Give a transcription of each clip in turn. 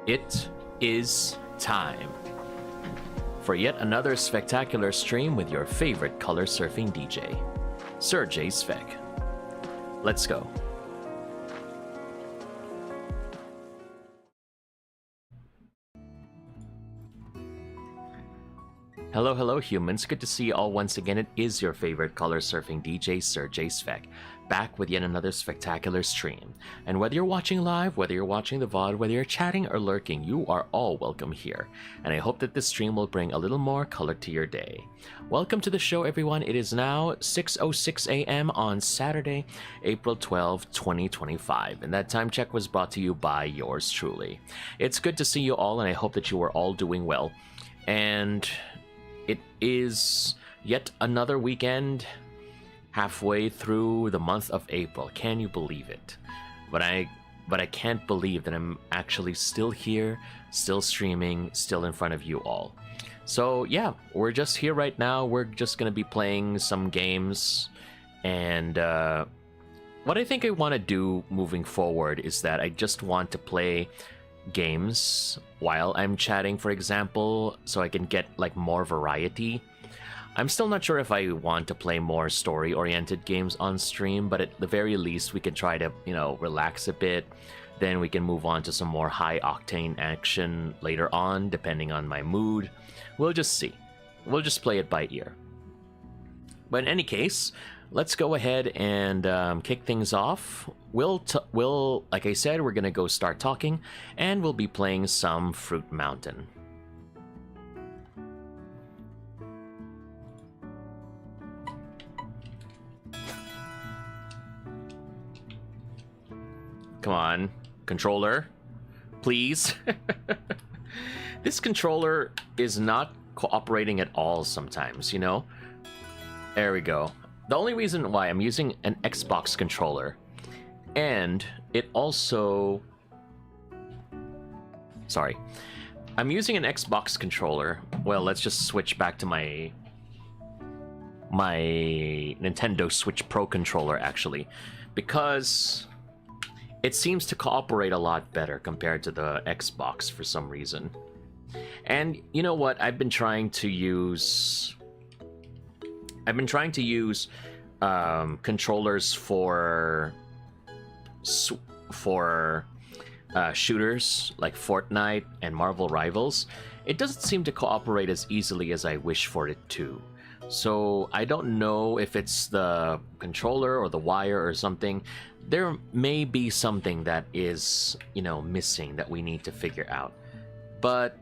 It is time for yet another spectacular stream with your favorite color surfing DJ, Serjay Svek. Let's go. Hello humans, good to see you all once again. It is your favorite color surfing DJ, Serjay Svek, back with yet another spectacular stream. And whether you're watching live, whether you're watching the VOD, whether you're chatting or lurking, you are all welcome here. And I hope that this stream will bring a little more color to your day. Welcome to the show, everyone. It is now 6:06 a.m. on Saturday, April 12, 2025. And that time check was brought to you by yours truly. It's good to see you all, and I hope that you are all doing well. And it is yet another weekend halfway through the month of April. Can you believe it? But I can't believe that I'm actually still here, still streaming, still in front of you all. So yeah, we're just here right now. We're just gonna be playing some games, and what I think I want to do moving forward is that I just want to play games while I'm chatting, for example, so I can get like more variety. I'm still not sure if I want to play more story-oriented games on stream, but at the very least we can try to, relax a bit. Then we can move on to some more high-octane action later on, depending on my mood. We'll just see. We'll just play it by ear. But in any case, let's go ahead and kick things off. We'll, like I said, we're gonna go start talking, and we'll be playing some Fruit Mountain. Come on, controller, please. This controller is not cooperating at all sometimes, There we go. The only reason why I'm using an Xbox controller, and it also... Sorry. I'm using an Xbox controller. Well, let's just switch back to my Nintendo Switch Pro controller, actually, because it seems to cooperate a lot better compared to the Xbox for some reason. And you know what? I've been trying to use controllers for shooters like Fortnite and Marvel Rivals. It doesn't seem to cooperate as easily as I wish for it to. So I don't know if it's the controller or the wire or something. There may be something that is, missing that we need to figure out. But,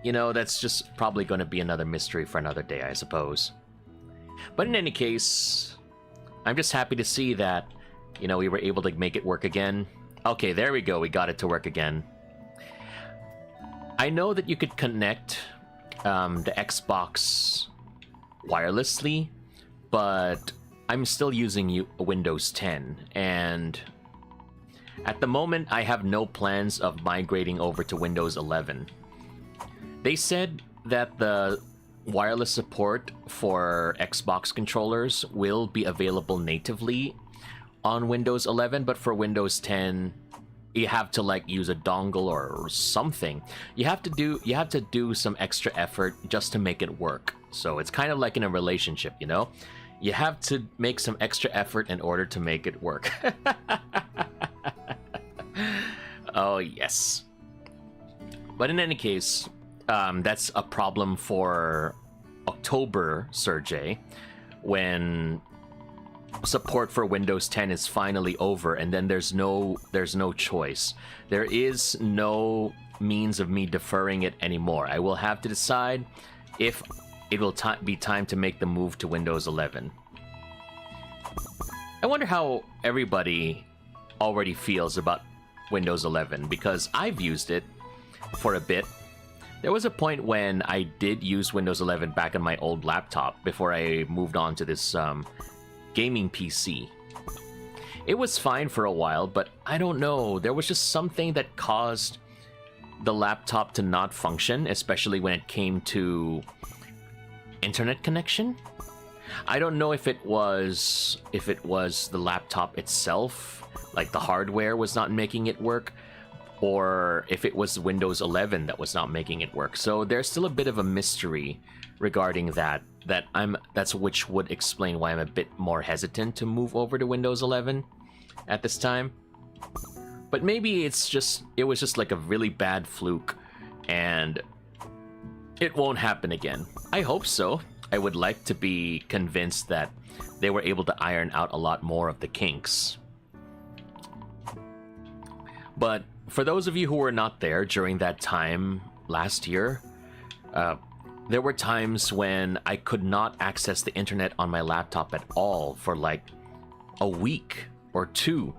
that's just probably going to be another mystery for another day, I suppose. But in any case, I'm just happy to see that, we were able to make it work again. Okay, there we go. We got it to work again. I know that you could connect the Xbox wirelessly, but I'm still using Windows 10, and at the moment I have no plans of migrating over to Windows 11. They said that the wireless support for Xbox controllers will be available natively on Windows 11, but for Windows 10 you have to use a dongle or something. You have to do some extra effort just to make it work. So it's kind of like in a relationship, you have to make some extra effort in order to make it work. Oh yes. But in any case, that's a problem for October, Serjay, when support for Windows 10 is finally over, and then there's no choice. There is no means of me deferring it anymore. I will have to decide if it will be time to make the move to Windows 11. I wonder how everybody already feels about Windows 11, because I've used it for a bit. There was a point when I did use Windows 11 back on my old laptop before I moved on to this gaming PC. It was fine for a while, but I don't know. There was just something that caused the laptop to not function, especially when it came to internet connection. I don't know if it was the laptop itself, like the hardware was not making it work, or if it was Windows 11 that was not making it work. So there's still a bit of a mystery regarding that's which would explain why I'm a bit more hesitant to move over to Windows 11 at this time. But maybe it was just like a really bad fluke and it won't happen again. I hope so. I would like to be convinced that they were able to iron out a lot more of the kinks. But for those of you who were not there during that time last year, there were times when I could not access the internet on my laptop at all for like a week or two.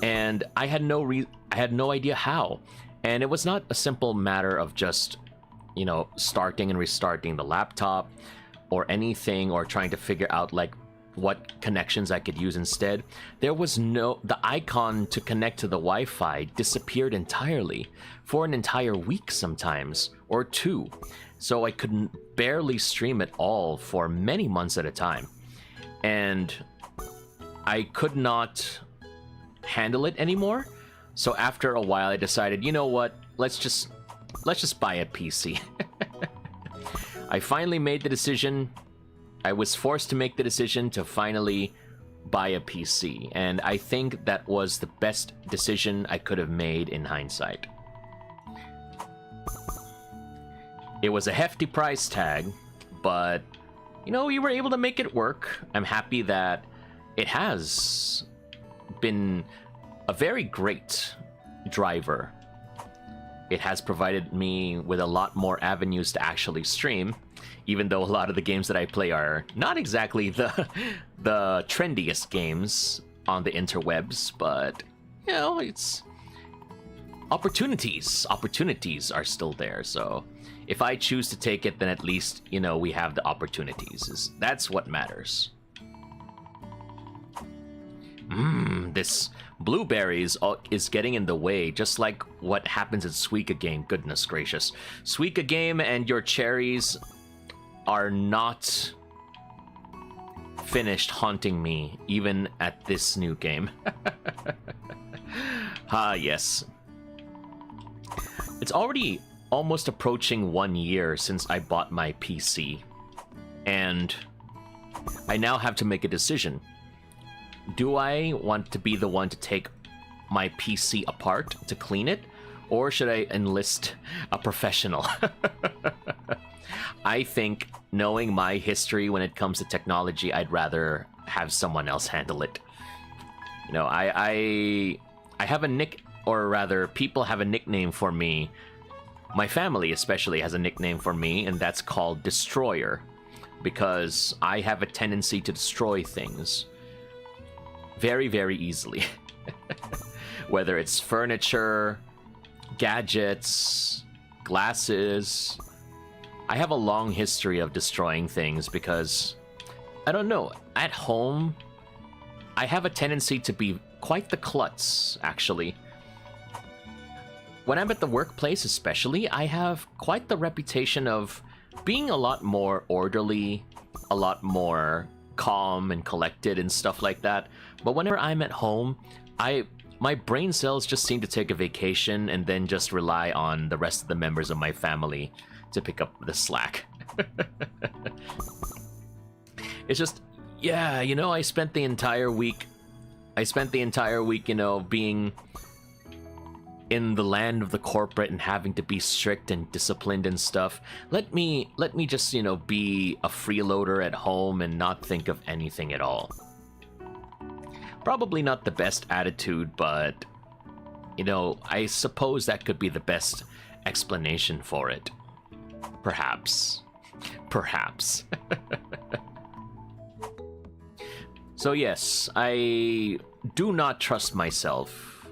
And I had no idea how. And it was not a simple matter of just, you know, starting and restarting the laptop or anything, or trying to figure out like what connections I could use instead. The icon to connect to the Wi-Fi disappeared entirely for an entire week sometimes, or two. So I could barely stream at all for many months at a time. And I could not handle it anymore. So after a while I decided, you know what, let's just buy a PC. I finally made the decision. I was forced to make the decision to finally buy a PC, and I think that was the best decision I could have made in hindsight. It was a hefty price tag, but you know, we were able to make it work. I'm happy that it has been a very great driver. It has provided me with a lot more avenues to actually stream, even though a lot of the games that I play are not exactly the trendiest games on the interwebs, but you know, it's opportunities are still there. So if I choose to take it, then at least, you know, we have the opportunities. That's what matters. This blueberries is getting in the way, just like what happens in Suika game. Goodness gracious. Suika game and your cherries are not finished haunting me, even at this new game. Ah, yes. It's already almost approaching 1 year since I bought my PC, and I now have to make a decision. Do I want to be the one to take my PC apart to clean it, or should I enlist a professional? I think, knowing my history when it comes to technology, I'd rather have someone else handle it. You know, I have people have a nickname for me. My family especially has a nickname for me, and that's called Destroyer, because I have a tendency to destroy things very, very easily. Whether it's furniture, gadgets, glasses. I have a long history of destroying things because, I don't know, at home, I have a tendency to be quite the klutz, actually. When I'm at the workplace especially, I have quite the reputation of being a lot more orderly, a lot more calm and collected and stuff like that. But whenever I'm at home, my brain cells just seem to take a vacation and then just rely on the rest of the members of my family to pick up the slack. It's just, yeah, you know, I spent the entire week, you know, being in the land of the corporate and having to be strict and disciplined and stuff. Let me just, you know, be a freeloader at home and not think of anything at all. Probably not the best attitude, but, you know, I suppose that could be the best explanation for it. Perhaps. Perhaps. So yes, I do not trust myself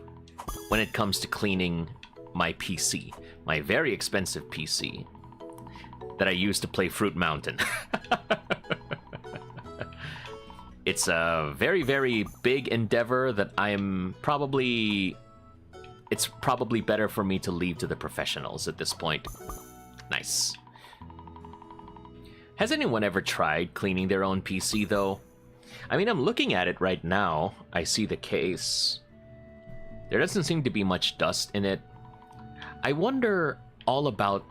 when it comes to cleaning my PC, my very expensive PC that I use to play Fruit Mountain. It's a very, very big endeavor that it's probably better for me to leave to the professionals at this point. Nice. Has anyone ever tried cleaning their own PC, though? I mean, I'm looking at it right now. I see the case. There doesn't seem to be much dust in it. I wonder all about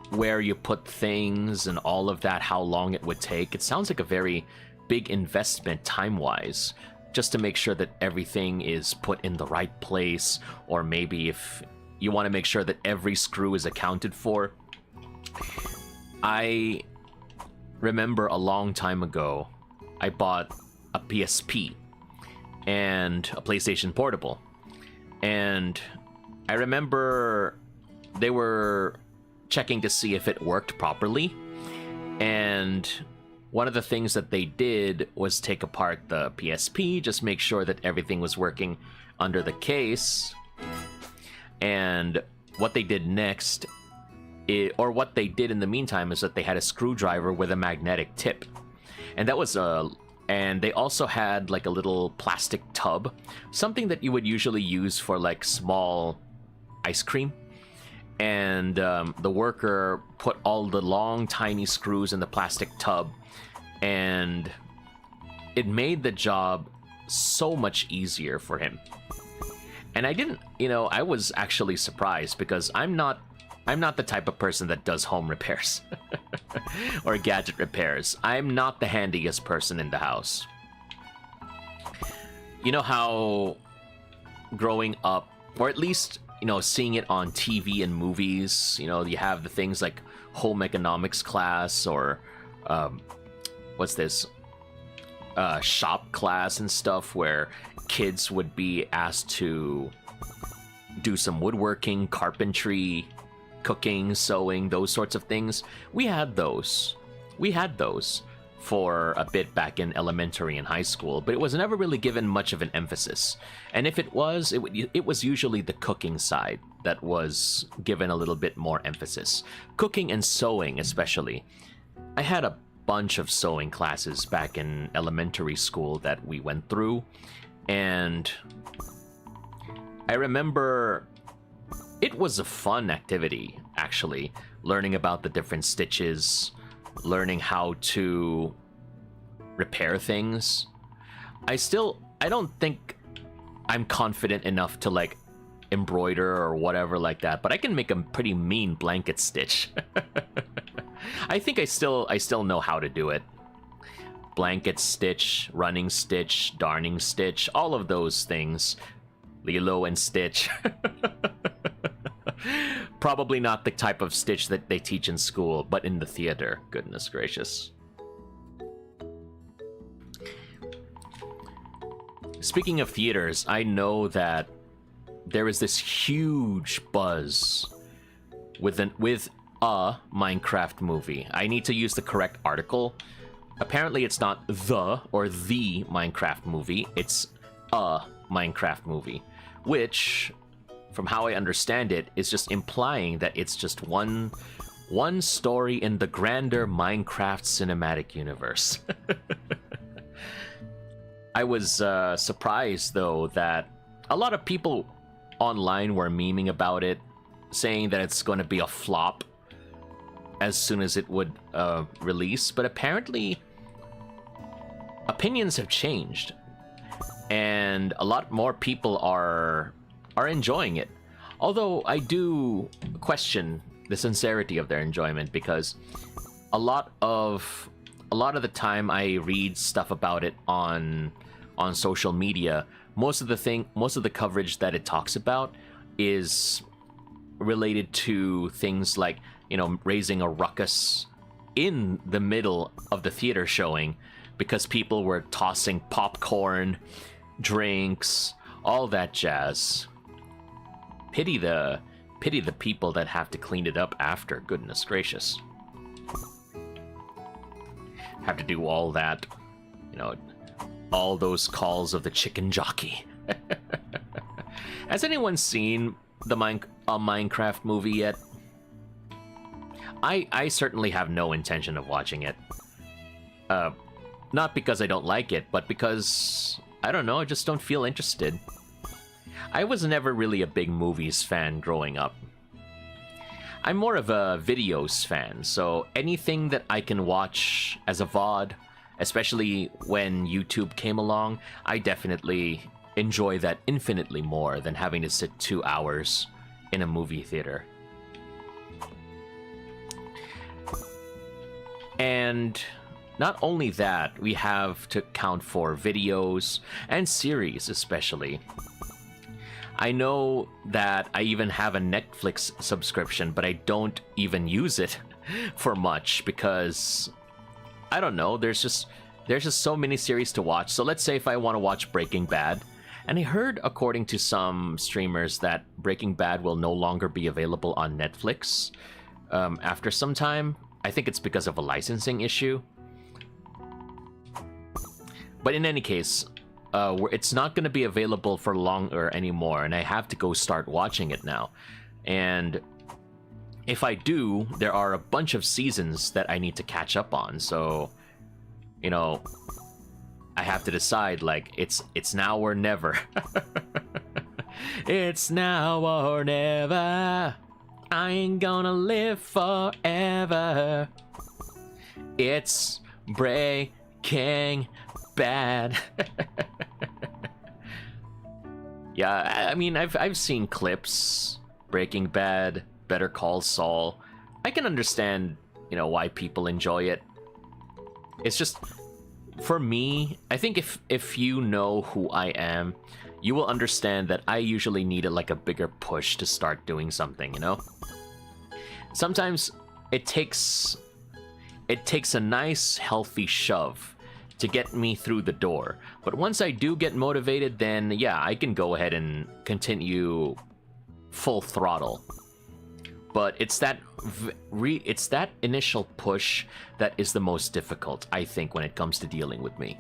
where you put things and all of that, how long it would take. It sounds like a very big investment time-wise, just to make sure that everything is put in the right place, or maybe if you want to make sure that every screw is accounted for. I remember a long time ago, I bought a PSP and a PlayStation Portable, and I remember they were checking to see if it worked properly, and one of the things that they did was take apart the PSP, just make sure that everything was working under the case. And what they did next, or what they did in the meantime, is that they had a screwdriver with a magnetic tip, and that was and they also had like a little plastic tub, something that you would usually use for like small ice cream. And the worker put all the long, tiny screws in the plastic tub, and it made the job so much easier for him. And I didn't, I was actually surprised, because I'm not the type of person that does home repairs or gadget repairs. I'm not the handiest person in the house. You know how growing up, or at least seeing it on TV and movies, you have the things like home economics class, or what's this? Shop class and stuff, where kids would be asked to do some woodworking, carpentry, cooking, sewing, those sorts of things. We had those for a bit back in elementary and high school, but it was never really given much of an emphasis. And if it was, it was usually the cooking side that was given a little bit more emphasis. Cooking and sewing especially. I had a bunch of sewing classes back in elementary school that we went through, and I remember it was a fun activity, actually, learning about the different stitches, learning how to repair things. I don't think I'm confident enough to like embroider or whatever like that, but I can make a pretty mean blanket stitch. I think I still know how to do it. Blanket stitch, running stitch, darning stitch, all of those things. Lilo and Stitch. Probably not the type of stitch that they teach in school, but in the theater. Goodness gracious. Speaking of theaters, I know that there is this huge buzz with a Minecraft movie. I need to use the correct article. Apparently it's not the Minecraft movie, it's a Minecraft movie, which, from how I understand it, is just implying that it's just one story in the grander Minecraft cinematic universe. I was surprised, though, that a lot of people online were memeing about it, saying that it's going to be a flop as soon as it would release, but apparently opinions have changed, and a lot more people are enjoying it. Although I do question the sincerity of their enjoyment, because a lot of the time I read stuff about it on social media, most of the coverage that it talks about is related to things like, raising a ruckus in the middle of the theater showing, because people were tossing popcorn, drinks, all that jazz. Pity the people that have to clean it up after. Goodness gracious. Have to do all that, all those calls of the chicken jockey. Has anyone seen the Minecraft movie yet? I certainly have no intention of watching it. Not because I don't like it, but because, I don't know, I just don't feel interested. I was never really a big movies fan growing up. I'm more of a videos fan, so anything that I can watch as a VOD, especially when YouTube came along, I definitely enjoy that infinitely more than having to sit 2 hours in a movie theater. And not only that, we have to count for videos and series especially. I know that I even have a Netflix subscription, but I don't even use it for much because, I don't know, there's just so many series to watch. So let's say if I want to watch Breaking Bad, and I heard, according to some streamers, that Breaking Bad will no longer be available on Netflix after some time. I think it's because of a licensing issue. But in any case, it's not going to be available for longer anymore, and I have to go start watching it now. And if I do, there are a bunch of seasons that I need to catch up on. So, you know, I have to decide, like, it's now or never. It's now or never. I ain't gonna live forever. It's Breaking Bad. Yeah, I mean, I've seen clips. Breaking Bad, Better Call Saul. I can understand, you know, why people enjoy it. It's just, for me, I think if you know who I am, you will understand that I usually need like a bigger push to start doing something, you know? Sometimes it takes a nice, healthy shove to get me through the door. But once I do get motivated, then yeah, I can go ahead and continue full throttle. But it's that initial push that is the most difficult, I think, when it comes to dealing with me.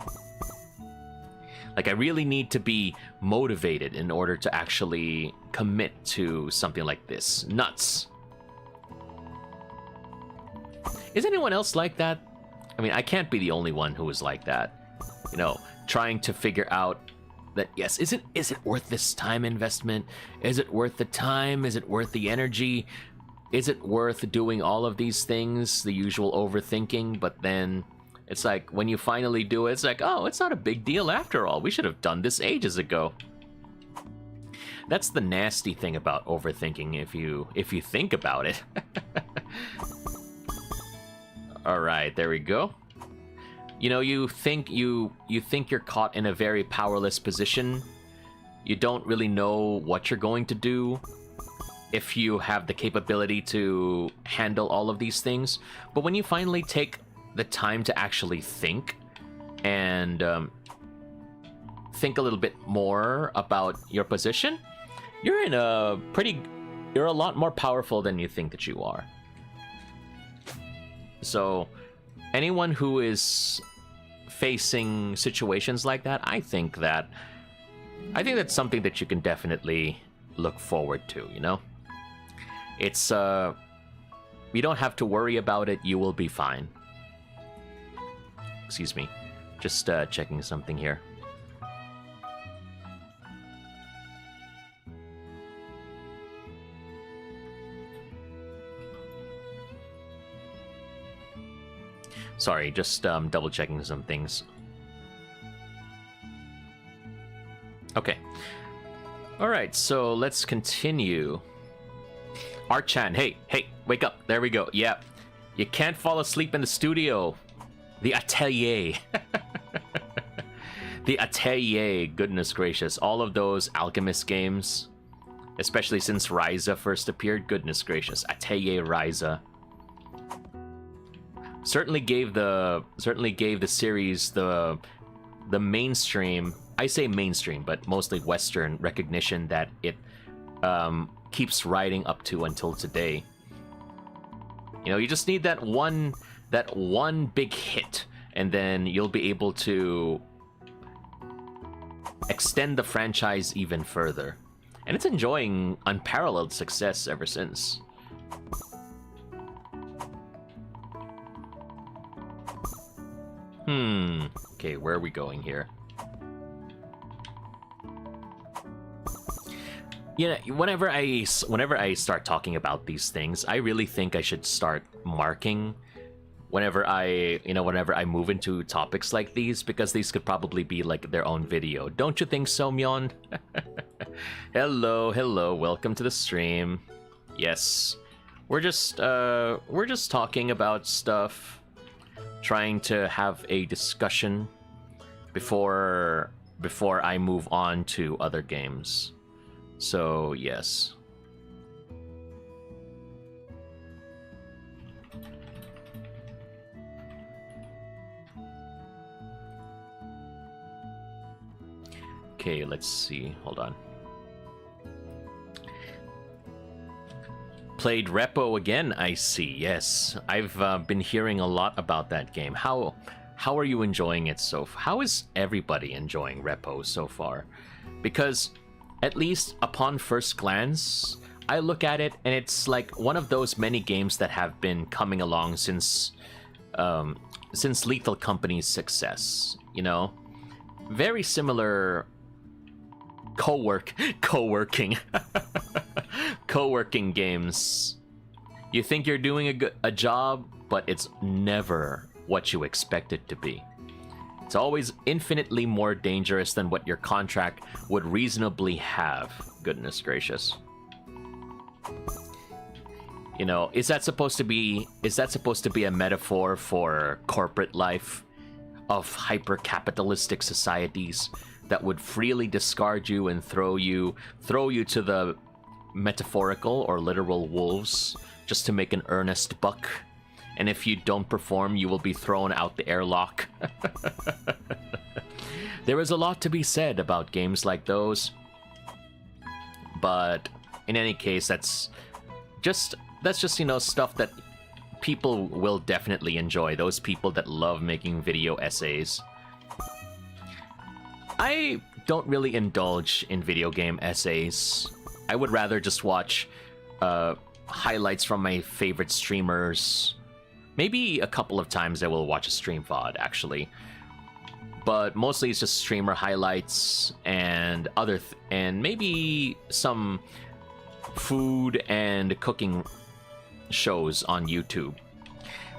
Like, I really need to be motivated in order to actually commit to something like this. Nuts. Is anyone else like that? I mean, I can't be the only one who is like that. You know, trying to figure out that, yes, is it worth this time investment? Is it worth the time? Is it worth the energy? Is it worth doing all of these things? The usual overthinking, but then it's like, when you finally do it, it's like, oh, it's not a big deal after all. We should have done this ages ago. That's the nasty thing about overthinking, if you think about it. All right, there we go. You know, you think you're caught in a very powerless position. You don't really know what you're going to do if you have the capability to handle all of these things. But when you finally take the time to actually think and think a little bit more about your position, you're a lot more powerful than you think that you are. So anyone who is facing situations like that, I think that's something that you can definitely look forward to, you know? It's you don't have to worry about it, you will be fine. Excuse me. Just checking something here. Sorry, just double checking some things. Okay. Alright, so let's continue. Art-chan, hey, wake up. There we go. Yeah. You can't fall asleep in the studio. The atelier. The atelier, goodness gracious. All of those Alchemist games, especially since Ryza first appeared, goodness gracious. Atelier Ryza. Certainly gave the series the mainstream, I say mainstream, but mostly Western recognition that it keeps riding up to until today. You know, you just need that one big hit, and then you'll be able to extend the franchise even further. And it's enjoying unparalleled success ever since. Okay, where are we going here? You know, whenever I start talking about these things, I really think I should start marking whenever I move into topics like these, because these could probably be like their own video. Don't you think so, Myeon? Hello, welcome to the stream. Yes, we're just talking about stuff, trying to have a discussion before I move on to other games. So, yes. Okay, let's see. Hold on. Played Repo again, I see. Yes, I've been hearing a lot about that game. How are you enjoying it so far? How is everybody enjoying Repo so far? Because at least upon first glance, I look at it and it's like one of those many games that have been coming along since Lethal Company's success. You know, very similar co-working games. You think you're doing a job, but it's never what you expect it to be. It's always infinitely more dangerous than what your contract would reasonably have. Goodness gracious. You know, is that supposed to be a metaphor for corporate life of hyper-capitalistic societies that would freely discard you and throw you to the metaphorical or literal wolves just to make an earnest buck? And if you don't perform, you will be thrown out the airlock. There is a lot to be said about games like those. But in any case, that's just, you know, stuff that people will definitely enjoy. Those people that love making video essays. I don't really indulge in video game essays. I would rather just watch highlights from my favorite streamers. Maybe a couple of times I will watch a stream VOD, actually. But mostly it's just streamer highlights and and maybe some food and cooking shows on YouTube.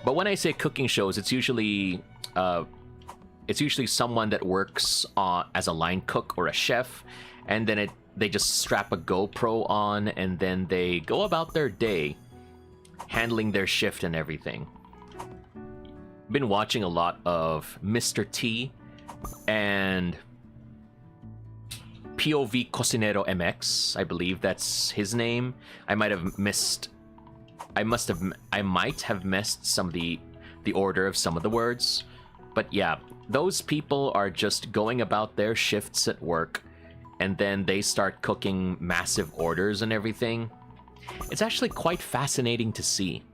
But when I say cooking shows, it's usually someone that works as a line cook or a chef, and then they just strap a GoPro on and then they go about their day handling their shift and everything. Been watching a lot of Mr. T and POV Cocinero MX, I believe that's his name. I might have missed some of the order of some of the words. But yeah, those people are just going about their shifts at work, and then they start cooking massive orders and everything. It's actually quite fascinating to see.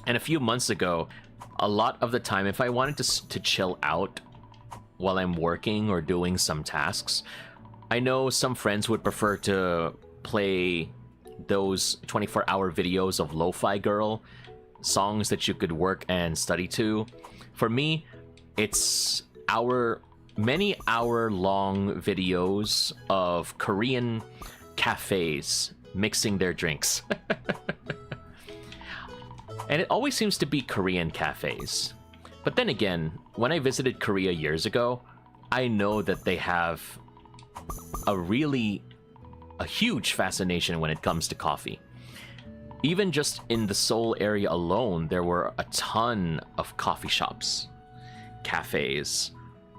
And a few months ago, a lot of the time, if I wanted to chill out while I'm working or doing some tasks, I know some friends would prefer to play those 24-hour videos of Lo-Fi Girl, songs that you could work and study to. For me, it's many hour-long videos of Korean cafes mixing their drinks. And it always seems to be Korean cafes. But then again, when I visited Korea years ago, I know that they have a huge fascination when it comes to coffee. Even just in the Seoul area alone, there were a ton of coffee shops, cafes,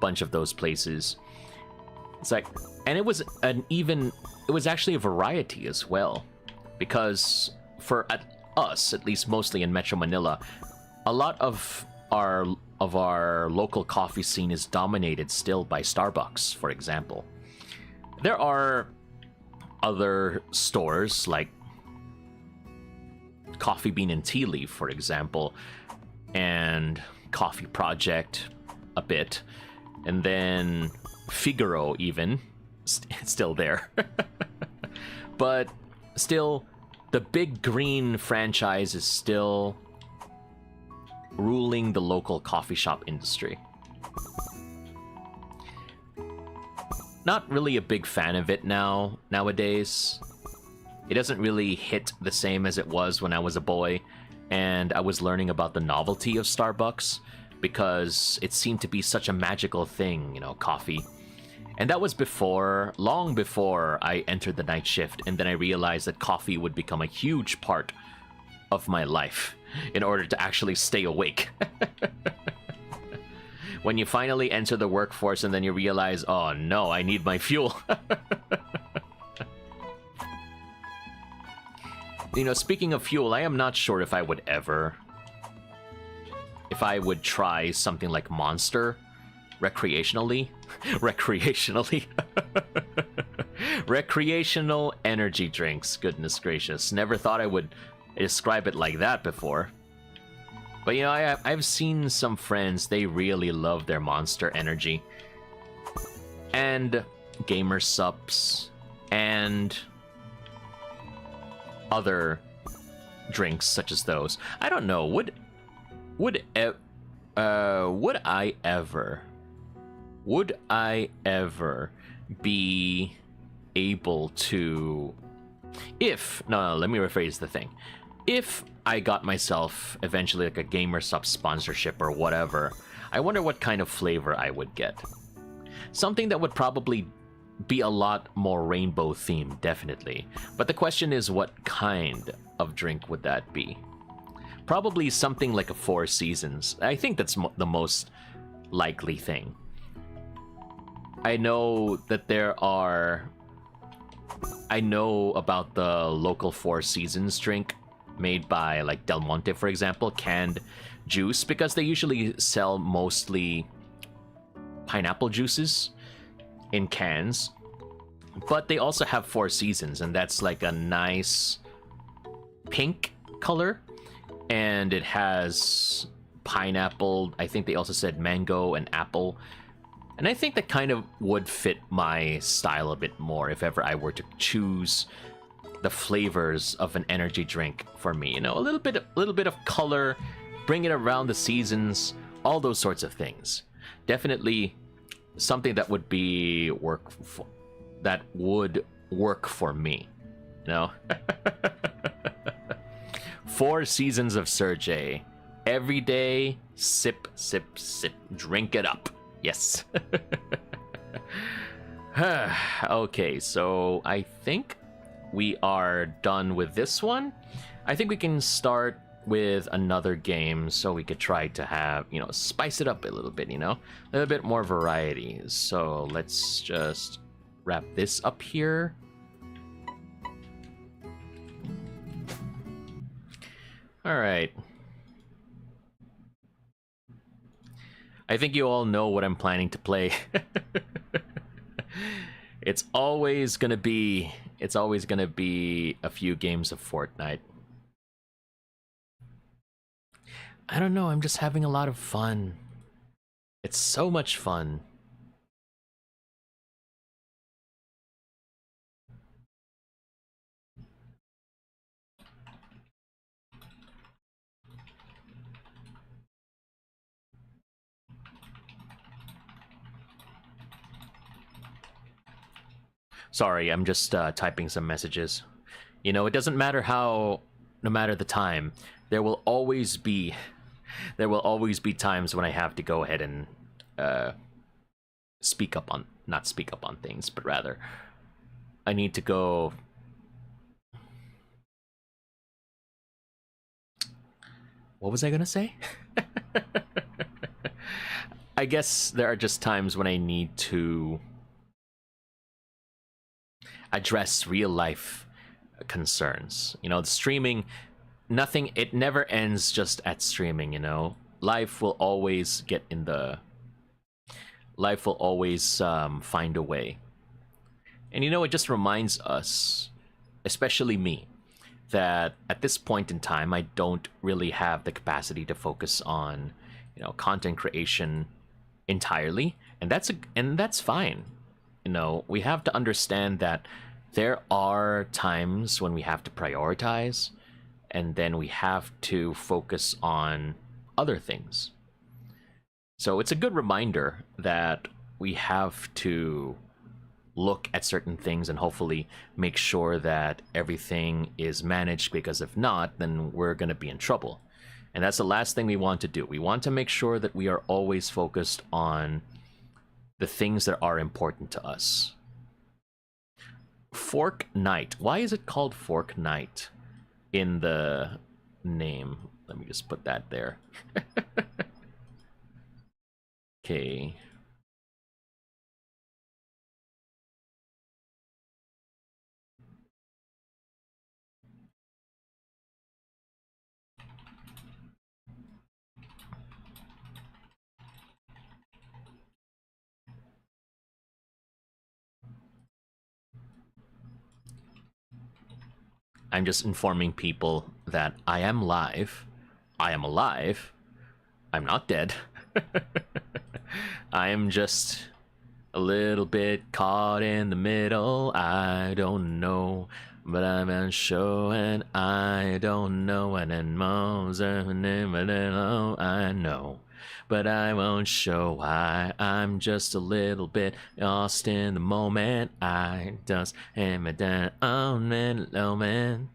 bunch of those places. It's like, and it was actually a variety as well, because for us, at least mostly in Metro Manila, a lot of our local coffee scene is dominated still by Starbucks, for example. There are other stores like Coffee Bean and Tea Leaf, for example, and Coffee Project a bit, and then Figaro even, still there. But still, the Big Green franchise is still ruling the local coffee shop industry. Not really a big fan of it nowadays. It doesn't really hit the same as it was when I was a boy. and I was learning about the novelty of Starbucks because it seemed to be such a magical thing, you know, coffee. And that was before, long before I entered the night shift, and then I realized that coffee would become a huge part of my life in order to actually stay awake. When you finally enter the workforce and then you realize, oh no, I need my fuel. You know, speaking of fuel, I am not sure if I would try something like Monster recreationally. Recreational energy drinks, goodness gracious. Never thought I would describe it like that before. But you know, I've seen some friends, they really love their Monster Energy. And Gamer Sups and other drinks such as those. I don't know, would I ever be able to, let me rephrase the thing. If I got myself eventually like a Gamer Sub sponsorship or whatever, I wonder what kind of flavor I would get. Something that would probably be a lot more rainbow themed, definitely. But the question is, what kind of drink would that be? Probably something like a Four Seasons. I think that's the most likely thing. I know that I know about the local Four Seasons drink made by like Del Monte, for example, canned juice, because they usually sell mostly pineapple juices in cans, but they also have Four Seasons, and that's like a nice pink color, and it has pineapple. I think they also said mango and apple, and I think that kind of would fit my style a bit more if ever I were to choose the flavors of an energy drink for me. You know, a little bit of color, bring it around the seasons, all those sorts of things. Definitely something that would work for me, you know. 4 seasons of Serjay, every day, sip, sip, sip, drink it up. Yes. Okay, so I think we are done with this one. I think we can start with another game so we could try to have, you know, spice it up a little bit, you know, a little bit more variety. So let's just wrap this up here. All right. I think you all know what I'm planning to play. It's always gonna be a few games of Fortnite. I don't know, I'm just having a lot of fun. It's so much fun. Sorry, I'm just typing some messages. You know, it doesn't matter no matter the time, there will always be times when I have to go ahead and not speak up on things, but rather I need to go. What was I gonna say? I guess there are just times when I need to address real life concerns. You know, the streaming, it never ends just at streaming, you know. Life will always find a way. And you know, it just reminds us, especially me, that at this point in time I don't really have the capacity to focus on, you know, content creation entirely, and that's fine. You know, we have to understand that there are times when we have to prioritize, and then we have to focus on other things. So it's a good reminder that we have to look at certain things and hopefully make sure that everything is managed, because if not, then we're going to be in trouble. And that's the last thing we want to do. We want to make sure that we are always focused on the things that are important to us. Fortnite. Why is it called Fortnite in the name? Let me just put that there. Okay. I'm just informing people that I am live. I am alive. I'm not dead. I am just a little bit caught in the middle. I don't know, but I'm unsure, and I don't know, and then I know, but I won't show why. I'm just a little bit lost in the moment. I just am a down on man.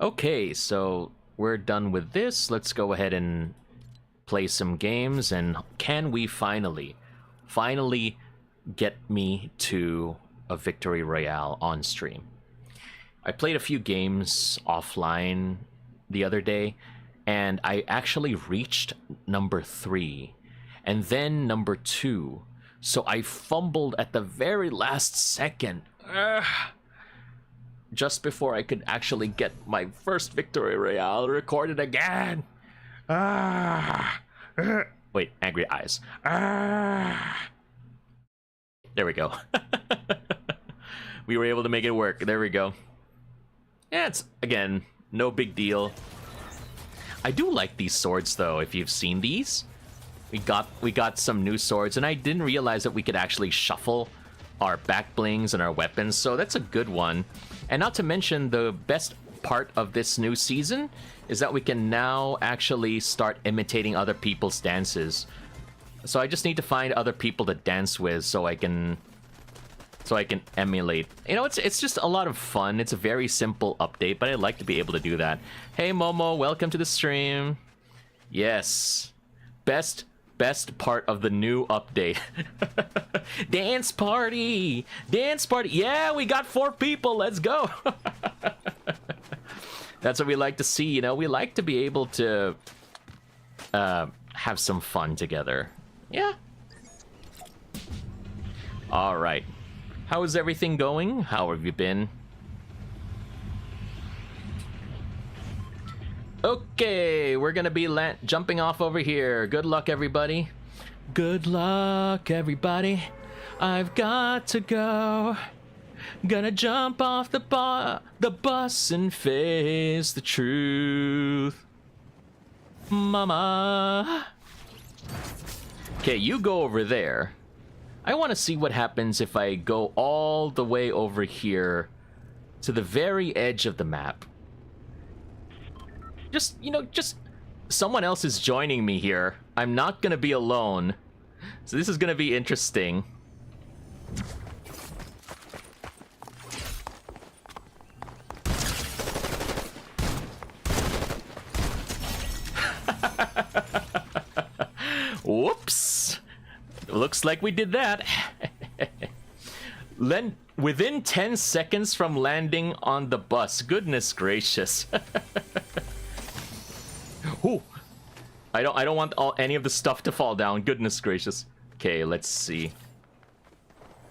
Okay, so we're done with this. Let's go ahead and play some games, and can we finally get me to a victory royale on stream? I played a few games offline the other day, and I actually reached number 3 and then number 2, so I fumbled at the very last second. Just before I could actually get my first victory royale recorded again. Wait, angry eyes. There we go. We were able to make it work. There we go. Yeah, it's, again, no big deal. I do like these swords, though, if you've seen these. We got some new swords, and I didn't realize that we could actually shuffle our back blings and our weapons, so that's a good one. And not to mention, the best part of this new season is that we can now actually start imitating other people's dances. So I just need to find other people to dance with so I can emulate. You know, it's just a lot of fun. It's a very simple update, but I'd like to be able to do that. Hey Momo, welcome to the stream. Yes. Best part of the new update. Dance party! Dance party! Yeah, we got 4 people! Let's go! That's what we like to see, you know? We like to be able to have some fun together. Yeah. Alright. How is everything going? How have you been? Okay, we're gonna be jumping off over here. Good luck, everybody. Good luck, everybody. I've got to go. Gonna jump off the bus and face the truth. Mama. Okay, you go over there. I want to see what happens if I go all the way over here to the very edge of the map. Just, you know, just someone else is joining me here. I'm not gonna be alone. So this is gonna be interesting. Whoops. Looks like we did that. Within 10 seconds from landing on the bus. Goodness gracious. Ooh. I don't want any of the stuff to fall down. Goodness gracious. Okay, let's see.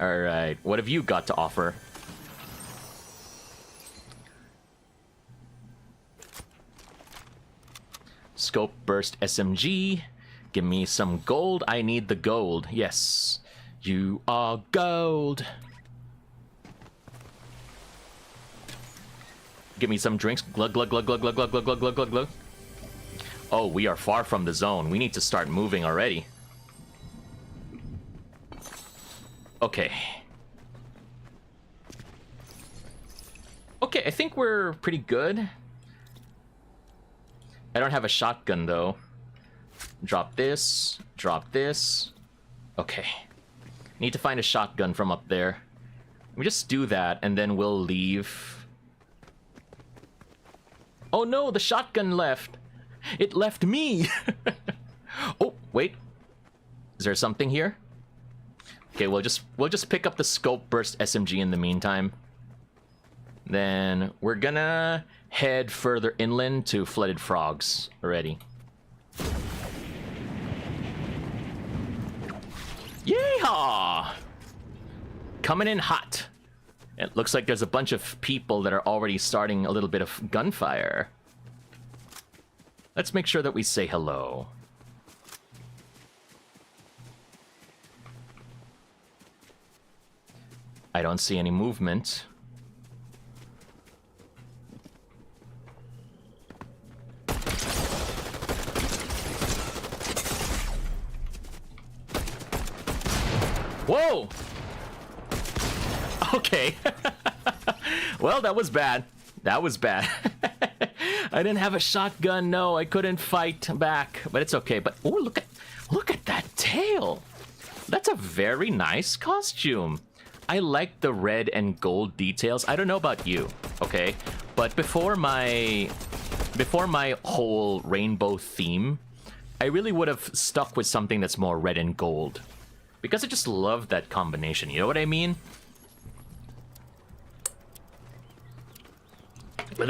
All right, what have you got to offer? Scope burst SMG. Give me some gold. I need the gold. Yes, you are gold. Give me some drinks. Glug glug glug glug glug glug glug glug glug glug glug. Oh, we are far from the zone. We need to start moving already. Okay. Okay, I think we're pretty good. I don't have a shotgun, though. Drop this. Drop this. Okay. Need to find a shotgun from up there. We just do that, and then we'll leave. Oh no, the shotgun left. It left me. Oh, wait. Is there something here? Okay, we'll just pick up the scope burst SMG in the meantime. Then we're gonna head further inland to Flooded Frogs already. Yeehaw! Coming in hot. It looks like there's a bunch of people that are already starting a little bit of gunfire. Let's make sure that we say hello. I don't see any movement. Whoa! Okay. Well, that was bad. That was bad. I didn't have a shotgun. No, I couldn't fight back. But it's okay. But oh, look at that tail. That's a very nice costume. I like the red and gold details. I don't know about you, okay? But before my whole rainbow theme, I really would have stuck with something that's more red and gold. Because I just love that combination, you know what I mean? But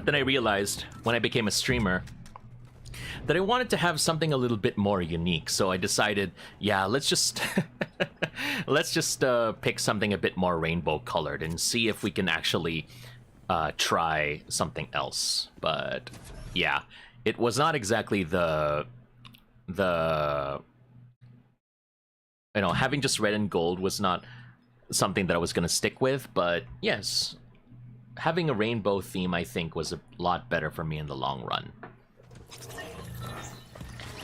then I realized when I became a streamer that I wanted to have something a little bit more unique. So I decided, yeah, let's just pick something a bit more rainbow colored and see if we can actually try something else. But yeah, it was not exactly the you know, having just red and gold was not something that I was going to stick with, but yes, having a rainbow theme, I think, was a lot better for me in the long run.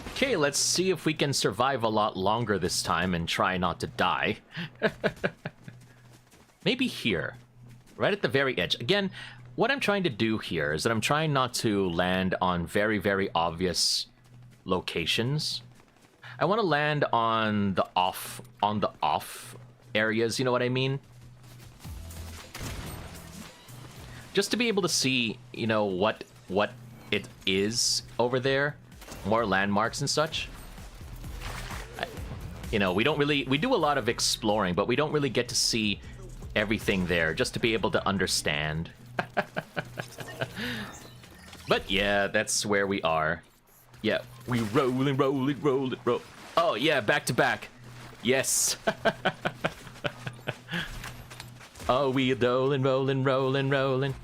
Okay, let's see if we can survive a lot longer this time and try not to die. Maybe here, right at the very edge. Again, what I'm trying to do here is that I'm trying not to land on very, very obvious locations. I want to land on the off areas, you know what I mean? Just to be able to see, you know, what it is over there, more landmarks and such. You know, we do a lot of exploring, but we don't really get to see everything there, just to be able to understand. But yeah, that's where we are. Yeah, we roll. Oh yeah, back to back. Yes. Oh, we rolling.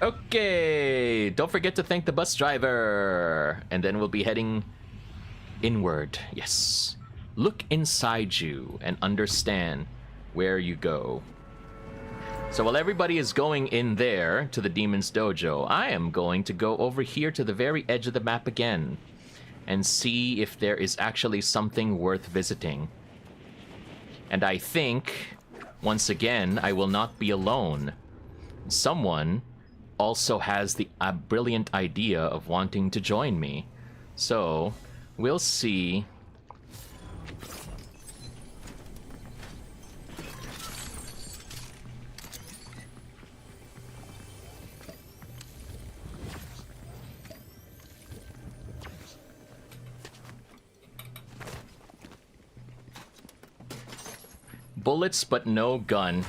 Okay, don't forget to thank the bus driver. And then we'll be heading inward. Yes. Look inside you and understand where you go. So while everybody is going in there to the Demon's Dojo, I am going to go over here to the very edge of the map again and see if there is actually something worth visiting. And I think, once again, I will not be alone. Someone also has the brilliant idea of wanting to join me. So, we'll see. Bullets, but no gun.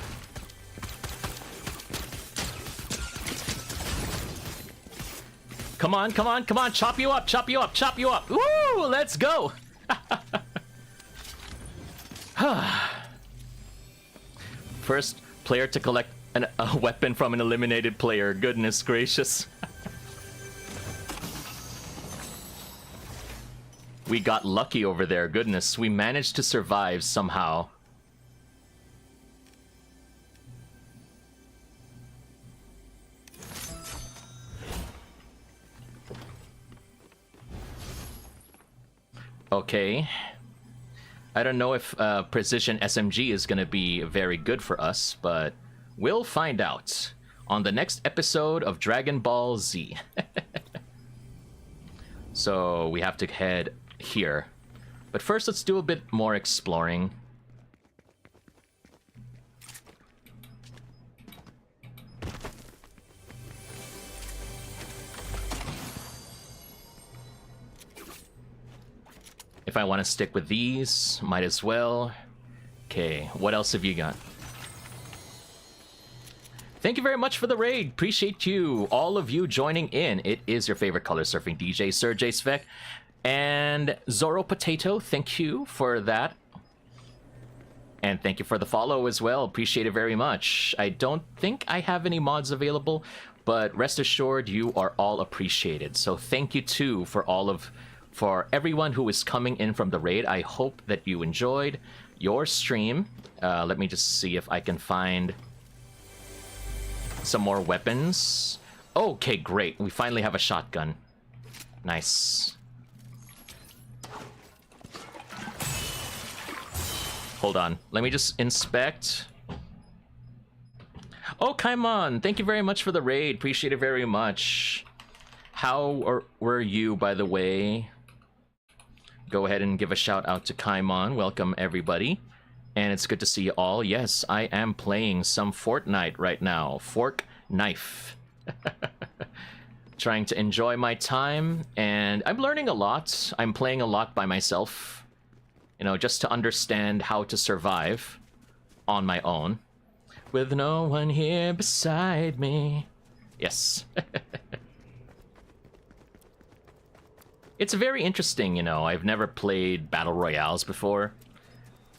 Come on, chop you up. Woo, let's go. First player to collect a weapon from an eliminated player. Goodness gracious. We got lucky over there. Goodness, we managed to survive somehow. Okay. I don't know if precision SMG is going to be very good for us, but we'll find out on the next episode of Dragon Ball Z. So we have to head here. But first, let's do a bit more exploring. If I want to stick with these, might as well. Okay, what else have you got? Thank you very much for the raid. Appreciate you, all of you joining in. It is your favorite color surfing DJ, Serjay Svek. And Zorro Potato, thank you for that. And thank you for the follow as well. Appreciate it very much. I don't think I have any mods available, but rest assured you are all appreciated. So thank you too for everyone who is coming in from the raid. I hope that you enjoyed your stream. Let me just see if I can find some more weapons. Okay, great. We finally have a shotgun. Nice. Hold on. Let me just inspect. Oh, Kaimon, thank you very much for the raid. Appreciate it very much. How were you, by the way? Go ahead and give a shout out to Kaimon. Welcome, everybody. And it's good to see you all. Yes, I am playing some Fortnite right now. Fork Knife. Trying to enjoy my time, and I'm learning a lot. I'm playing a lot by myself. You know, just to understand how to survive on my own. With no one here beside me. Yes. It's very interesting, you know. I've never played Battle Royales before.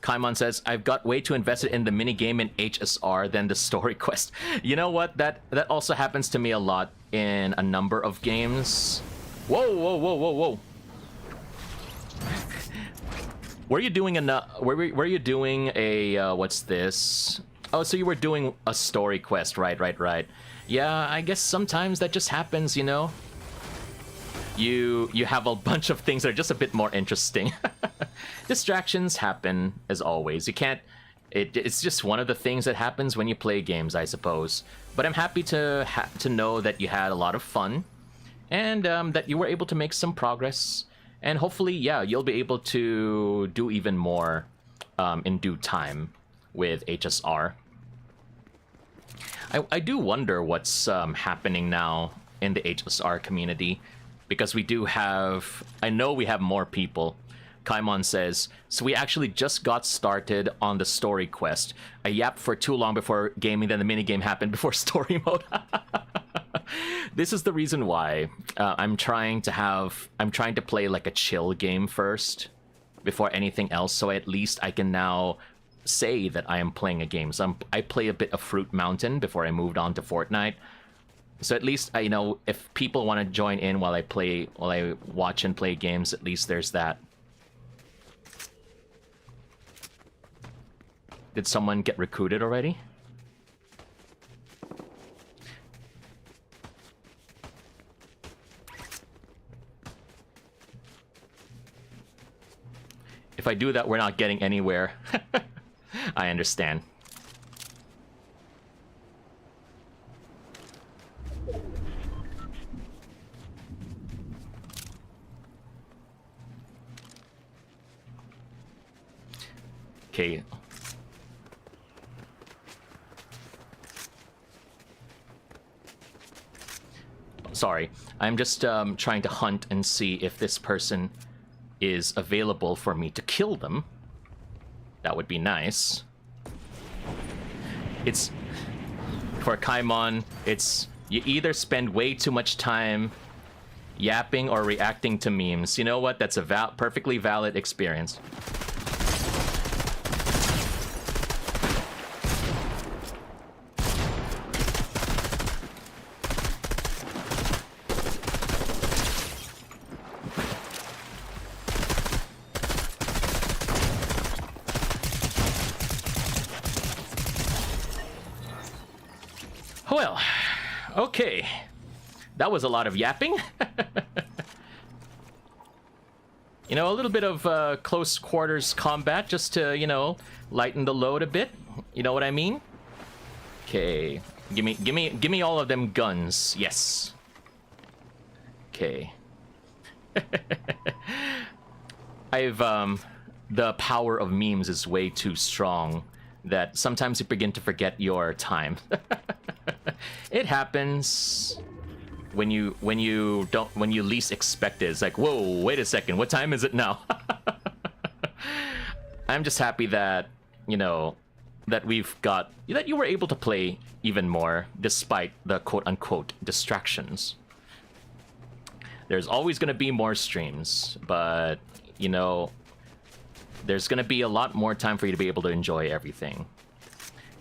Kaimon says, I've got way too invested in the minigame in HSR than the story quest. You know what? That also happens to me a lot in a number of games. Whoa, whoa, whoa, whoa, whoa. Were you doing were you doing a, what's this? Oh, so you were doing a story quest, right. Yeah, I guess sometimes that just happens, you know? You have a bunch of things that are just a bit more interesting. Distractions happen, as always. You can't... It's just one of the things that happens when you play games, I suppose. But I'm happy to know that you had a lot of fun. And that you were able to make some progress. And hopefully, yeah, you'll be able to do even more in due time with HSR. I do wonder what's happening now in the HSR community. Because we do have... I know we have more people. Kaimon says, so we actually just got started on the story quest. I yapped for too long before gaming, then the minigame happened before story mode. This is the reason why I'm trying to play like a chill game first before anything else, so at least I can now say that I am playing a game. So I play a bit of Fruit Mountain before I moved on to Fortnite. So at least I know if people want to join in while I watch and play games, at least there's that. Did someone get recruited already? If I do that, we're not getting anywhere. I understand. Okay. Sorry. I'm just trying to hunt and see if this person is available for me to kill them. That would be nice. It's... For Kaimon, it's... You either spend way too much time yapping or reacting to memes. You know what? That's a perfectly valid experience. Well, okay. That was a lot of yapping. You know, a little bit of close quarters combat just to, you know, lighten the load a bit. You know what I mean? Okay. Give me all of them guns. Yes. Okay. The power of memes is way too strong that sometimes you begin to forget your time. It happens when you least expect it. It's like, whoa, wait a second, what time is it now? I'm just happy that, you know, that you were able to play even more despite the quote-unquote distractions. There's always going to be more streams, but, you know, there's going to be a lot more time for you to be able to enjoy everything.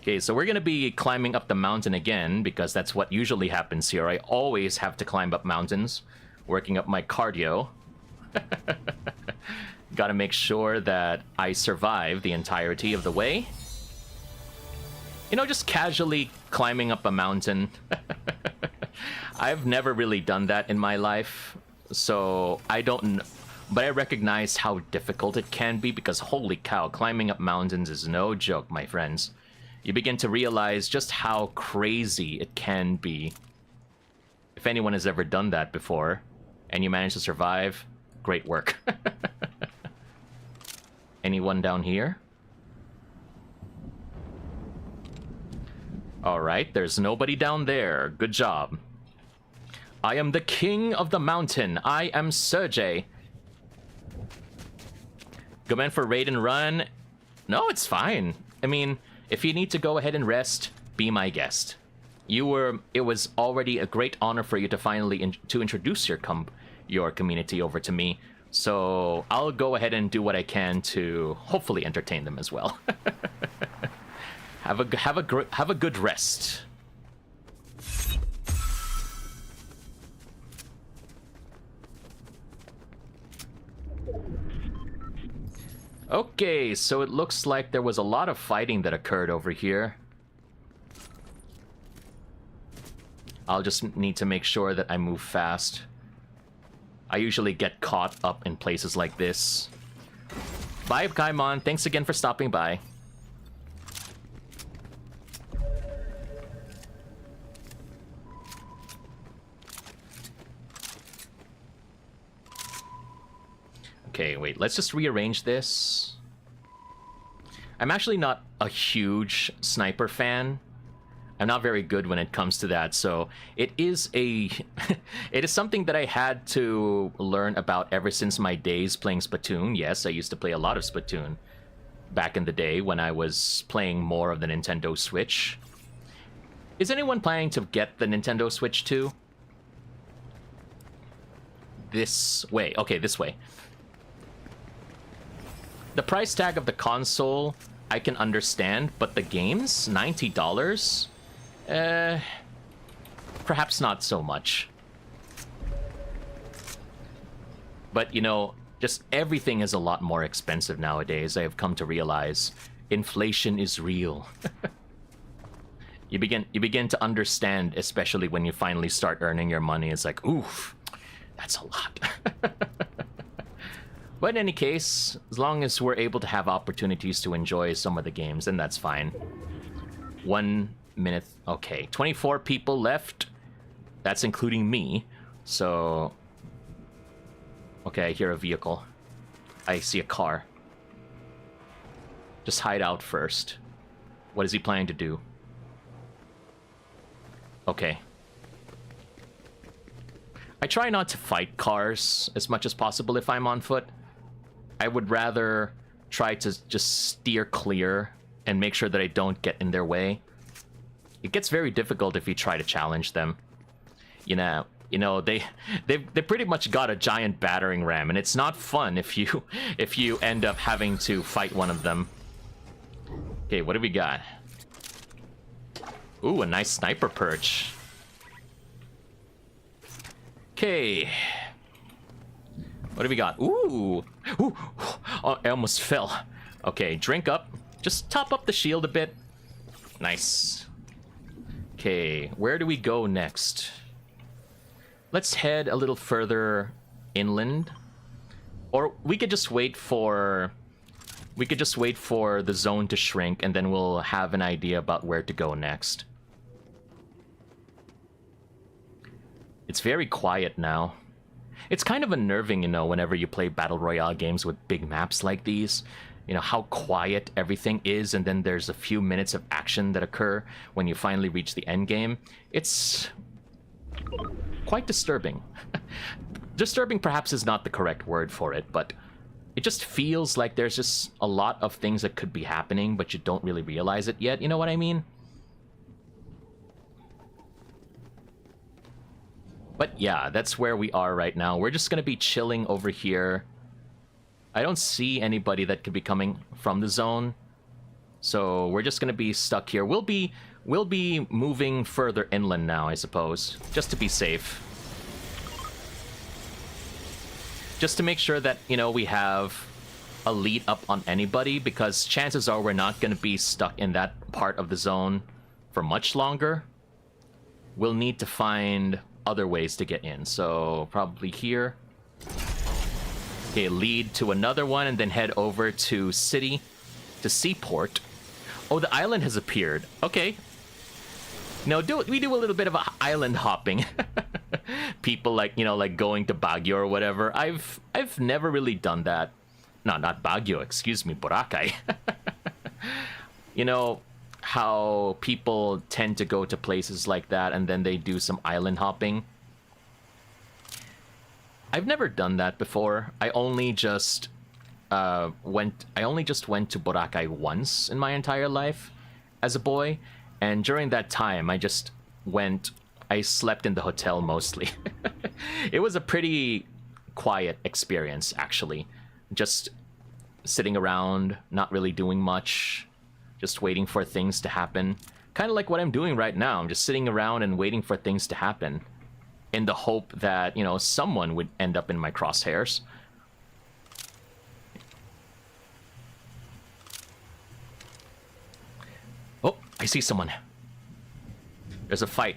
Okay, so we're going to be climbing up the mountain again, because that's what usually happens here. I always have to climb up mountains, working up my cardio. Gotta make sure that I survive the entirety of the way. You know, just casually climbing up a mountain. I've never really done that in my life, so I don't know. But I recognize how difficult it can be, because holy cow, climbing up mountains is no joke, my friends. You begin to realize just how crazy it can be. If anyone has ever done that before, and you manage to survive, great work. Anyone down here? Alright, there's nobody down there. Good job. I am the king of the mountain. I am Serjay. Go in for raid and run? No, it's fine. I mean, if you need to go ahead and rest, be my guest. It was already a great honor for you to finally introduce your community over to me. So I'll go ahead and do what I can to hopefully entertain them as well. Have a good rest. Okay, so it looks like there was a lot of fighting that occurred over here. I'll just need to make sure that I move fast. I usually get caught up in places like this. Bye, Kaimon. Thanks again for stopping by. Okay, wait, let's just rearrange this. I'm actually not a huge sniper fan. I'm not very good when it comes to that, so it is it is something that I had to learn about ever since my days playing Splatoon. Yes, I used to play a lot of Splatoon back in the day when I was playing more of the Nintendo Switch. Is anyone planning to get the Nintendo Switch too? This way. Okay, this way. The price tag of the console, I can understand, but the games? $90? Perhaps not so much. But, you know, just everything is a lot more expensive nowadays. I have come to realize inflation is real. You begin to understand, especially when you finally start earning your money. It's like, oof, that's a lot. But in any case, as long as we're able to have opportunities to enjoy some of the games, then that's fine. 1 minute. Okay, 24 people left. That's including me. So... Okay, I hear a vehicle. I see a car. Just hide out first. What is he planning to do? Okay. I try not to fight cars as much as possible if I'm on foot. I would rather try to just steer clear and make sure that I don't get in their way. It gets very difficult if you try to challenge them. You know, they pretty much got a giant battering ram, and it's not fun if you end up having to fight one of them. Okay, what do we got? Ooh, a nice sniper perch. Okay. What do we got? Ooh! Ooh! Oh, I almost fell. Okay, drink up. Just top up the shield a bit. Nice. Okay, where do we go next? Let's head a little further inland. Or we could just wait for... We could just wait for the zone to shrink, and then we'll have an idea about where to go next. It's very quiet now. It's kind of unnerving, you know, whenever you play Battle Royale games with big maps like these. You know, how quiet everything is, and then there's a few minutes of action that occur when you finally reach the end game. It's quite disturbing. Disturbing perhaps is not the correct word for it, but it just feels like there's just a lot of things that could be happening, but you don't really realize it yet. You know what I mean? But yeah, that's where we are right now. We're just gonna be chilling over here. I don't see anybody that could be coming from the zone, so we're just gonna be stuck here. We'll be moving further inland now, I suppose, just to be safe. Just to make sure that, you know, we have a lead up on anybody, because chances are we're not gonna be stuck in that part of the zone for much longer. We'll need to find other ways to get in, so probably here. Okay, lead to another one, and then head over to city, to seaport. Oh, the island has appeared. Okay. No, we do a little bit of a island hopping. People like, you know, like going to Baguio or whatever. I've never really done that. No, not Baguio, excuse me, Boracay. You know how people tend to go to places like that and then they do some island hopping. I've never done that before. I only just went to Boracay once in my entire life as a boy, and during that time I slept in the hotel mostly. It was a pretty quiet experience, actually. Just sitting around, not really doing much, just waiting for things to happen. Kind of like what I'm doing right now. I'm just sitting around and waiting for things to happen in the hope that, you know, someone would end up in my crosshairs. Oh, I see someone. There's a fight.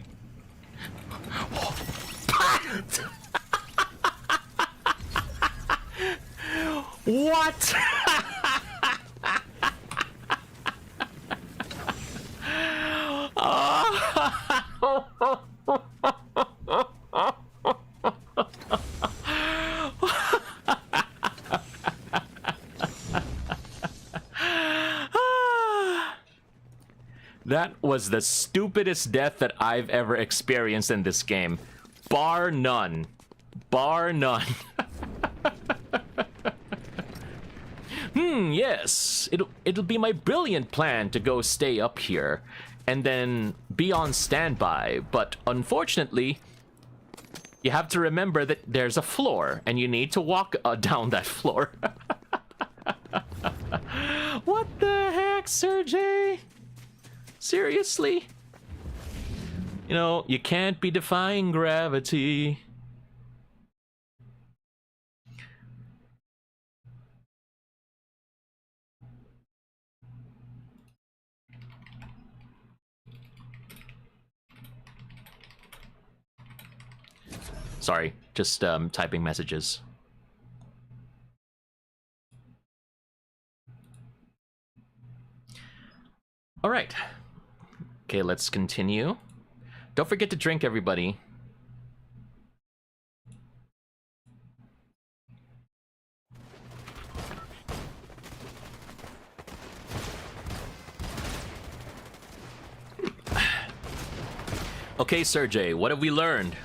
What? That was the stupidest death that I've ever experienced in this game. Bar none. Bar none. Yes. It'll be my brilliant plan to go stay up here and then be on standby, but unfortunately, you have to remember that there's a floor and you need to walk down that floor. What the heck, Serjay? Seriously? You know, you can't be defying gravity. Sorry, just typing messages. All right. Okay, let's continue. Don't forget to drink, everybody. Okay, Serjay, what have we learned?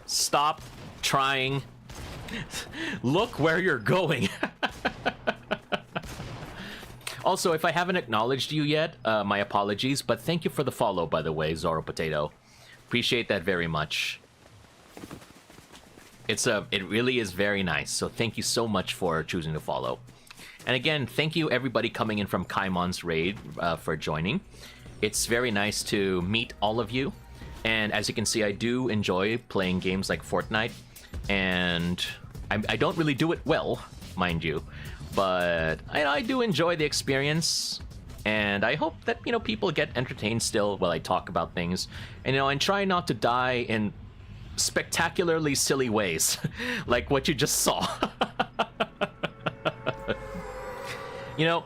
Stop trying. Look where you're going. Also, if I haven't acknowledged you yet, my apologies, but thank you for the follow, by the way, Zoro Potato. Appreciate that very much. It really is very nice, so thank you so much for choosing to follow. And again, thank you everybody coming in from Kaimon's raid for joining. It's very nice to meet all of you. And as you can see, I do enjoy playing games like Fortnite, and I don't really do it well, mind you, but I do enjoy the experience, and I hope that, you know, people get entertained still while I talk about things, and, you know, and try not to die in spectacularly silly ways, like what you just saw. You know,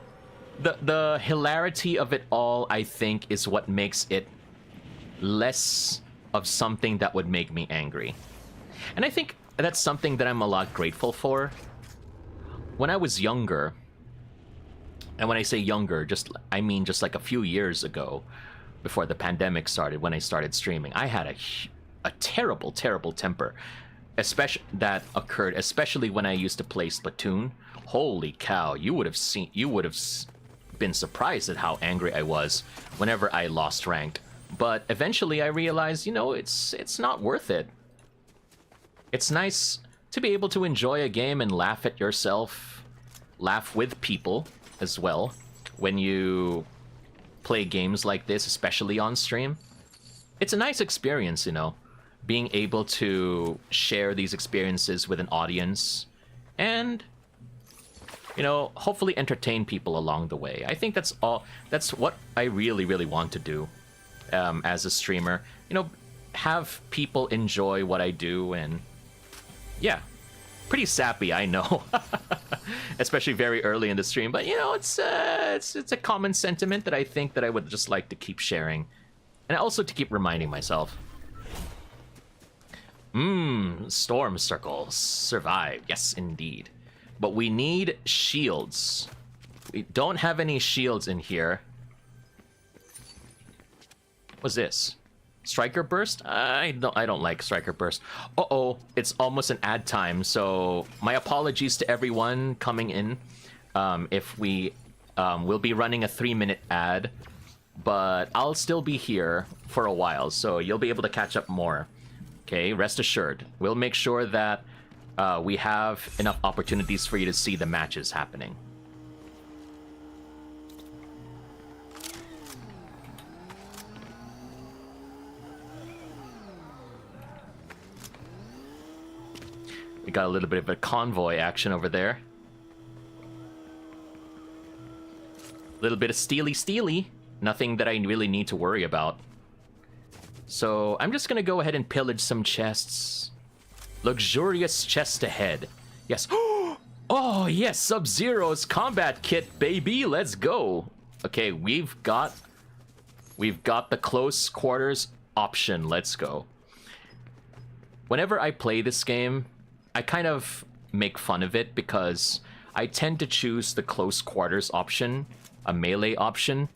the hilarity of it all, I think, is what makes it less of something that would make me angry. And I think that's something that I'm a lot grateful for. When I was younger, and when I say younger, I mean just like a few years ago, before the pandemic started, when I started streaming, I had a terrible, terrible temper. Especially that occurred, especially when I used to play Splatoon. Holy cow, you would have been surprised at how angry I was whenever I lost rank. But eventually I realized, you know, it's not worth it. It's nice to be able to enjoy a game and laugh at yourself, laugh with people as well when you play games like this, especially on stream. It's a nice experience, you know, being able to share these experiences with an audience and, you know, hopefully entertain people along the way. I think that's what I really, really want to do as a streamer. You know, have people enjoy what I do, and yeah, pretty sappy, I know. Especially very early in the stream, but you know, it's a common sentiment that I think that I would just like to keep sharing, and also to keep reminding myself. Storm circles survive. Yes, indeed. But we need shields. We don't have any shields in here. What's this? Striker Burst? I don't like Striker Burst. Uh-oh, it's almost an ad time, so my apologies to everyone coming in. If we will be running a 3-minute ad, but I'll still be here for a while, so you'll be able to catch up more. Okay, rest assured. We'll make sure that we have enough opportunities for you to see the matches happening. We got a little bit of a convoy action over there. A little bit of steely. Nothing that I really need to worry about. So I'm just gonna go ahead and pillage some chests. Luxurious chest ahead. Yes. Oh yes, Sub-Zero's combat kit, baby. Let's go. Okay, we've got the close quarters option. Let's go. Whenever I play this game, I kind of make fun of it because I tend to choose the close quarters option, a melee option,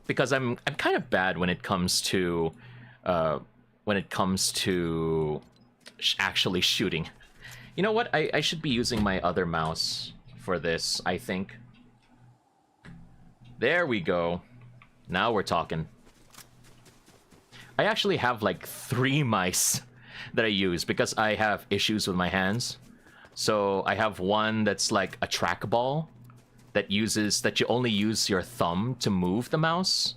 because I'm kind of bad when it comes to actually shooting. You know what? I should be using my other mouse for this, I think. There we go. Now we're talking. I actually have like 3 mice that I use because I have issues with my hands. So I have one that's like a trackball that you only use your thumb to move the mouse.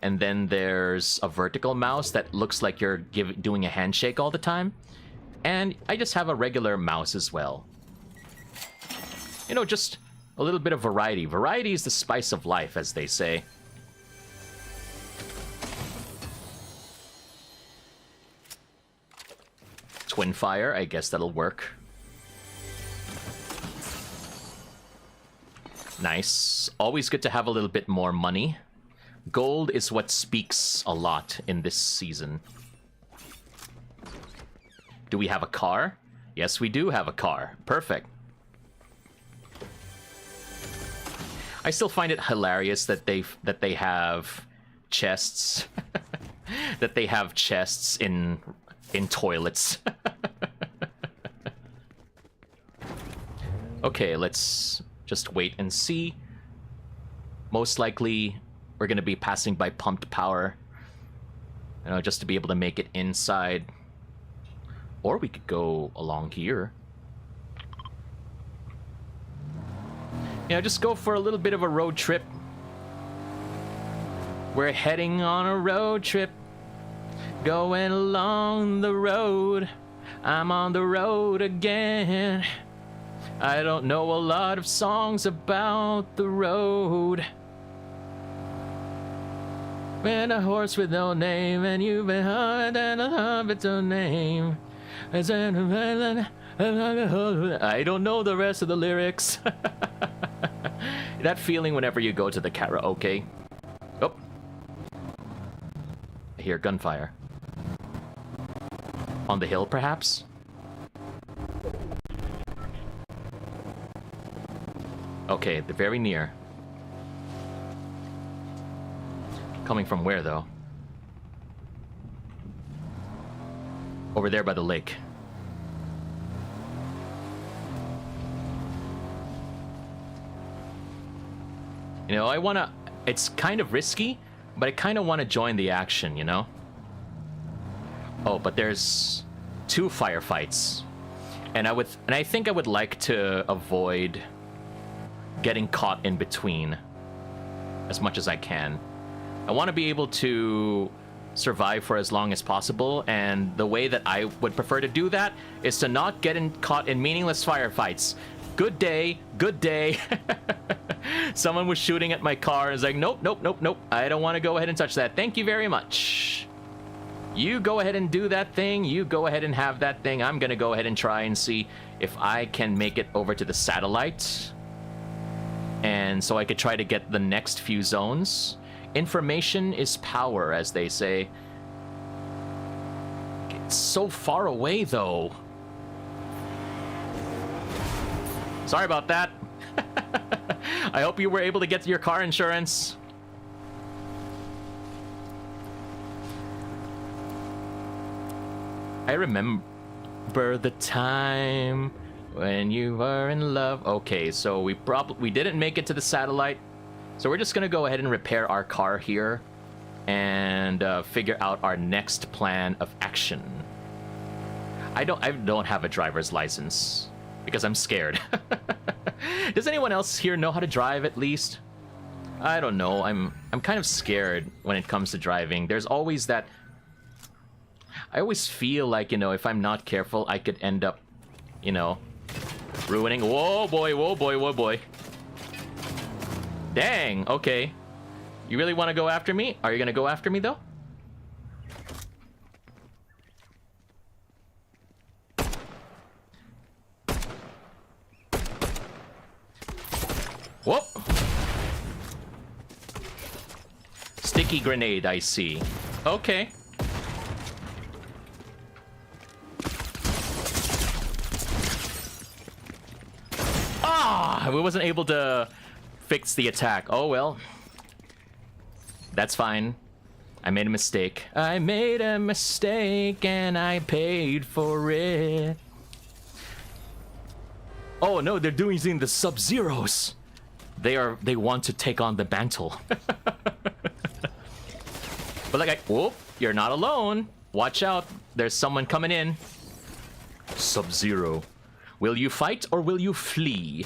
And then there's a vertical mouse that looks like you're doing a handshake all the time. And I just have a regular mouse as well. You know, just a little bit of variety. Variety is the spice of life, as they say. Twin fire, I guess that'll work. Nice. Always good to have a little bit more money. Gold is what speaks a lot in this season. Do we have a car? Yes, we do have a car. Perfect. I still find it hilarious that they have chests. That they have chests in toilets. Okay, let's just wait and see. Most likely, we're going to be passing by pumped power. You know, just to be able to make it inside. Or we could go along here. You know, just go for a little bit of a road trip. We're heading on a road trip. Going along the road. I'm on the road again. I don't know a lot of songs about the road. When a horse with no name, and you've been hard and a love its own name. I don't know the rest of the lyrics. That feeling whenever you go to the karaoke. Oh. I hear gunfire. On the hill, perhaps? Okay, they're very near. Coming from where, though? Over there by the lake. You know, I wanna... It's kind of risky, but I kind of want to join the action, you know? Oh, but there's 2 firefights. And I think I would like to avoid getting caught in between as much as I can. I want to be able to survive for as long as possible, and the way that I would prefer to do that is to not get caught in meaningless firefights. Good day, good day. Someone was shooting at my car and was like, nope, nope, nope, nope. I don't want to go ahead and touch that. Thank you very much. You go ahead and do that thing. You go ahead and have that thing. I'm going to go ahead and try and see if I can make it over to the satellite. And so I could try to get the next few zones. Information is power, as they say. It's so far away, though. Sorry about that. I hope you were able to get your car insurance. I remember the time when you were in love. Okay, so we didn't make it to the satellite. So we're just gonna go ahead and repair our car here and figure out our next plan of action. I don't have a driver's license because I'm scared. Does anyone else here know how to drive at least? I don't know. I'm kind of scared when it comes to driving. There's always that... I always feel like, you know, if I'm not careful, I could end up, you know, ruining... Whoa, boy, whoa, boy, whoa, boy. Dang, okay. You really want to go after me? Are you going to go after me, though? Whoop! Sticky grenade, I see. Okay. Ah! We wasn't able to fix the attack. Oh, well. That's fine. I made a mistake. I made a mistake and I paid for it. Oh, no, they're doing the Sub-Zeros. They want to take on the mantle. But like, whoop, you're not alone. Watch out. There's someone coming in. Sub-Zero. Will you fight or will you flee?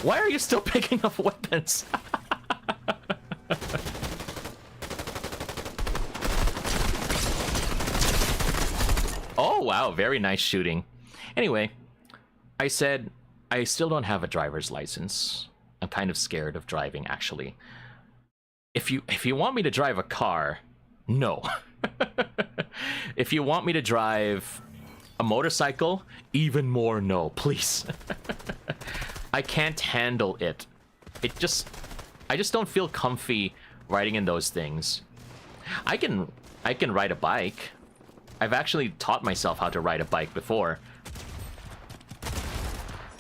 Why are you still picking up weapons? Oh, wow. Very nice shooting. Anyway, I said I still don't have a driver's license. I'm kind of scared of driving, actually. If you want me to drive a car, no. If you want me to drive a motorcycle, even more no, please. I can't handle it. I just don't feel comfy riding in those things. I can ride a bike. I've actually taught myself how to ride a bike before.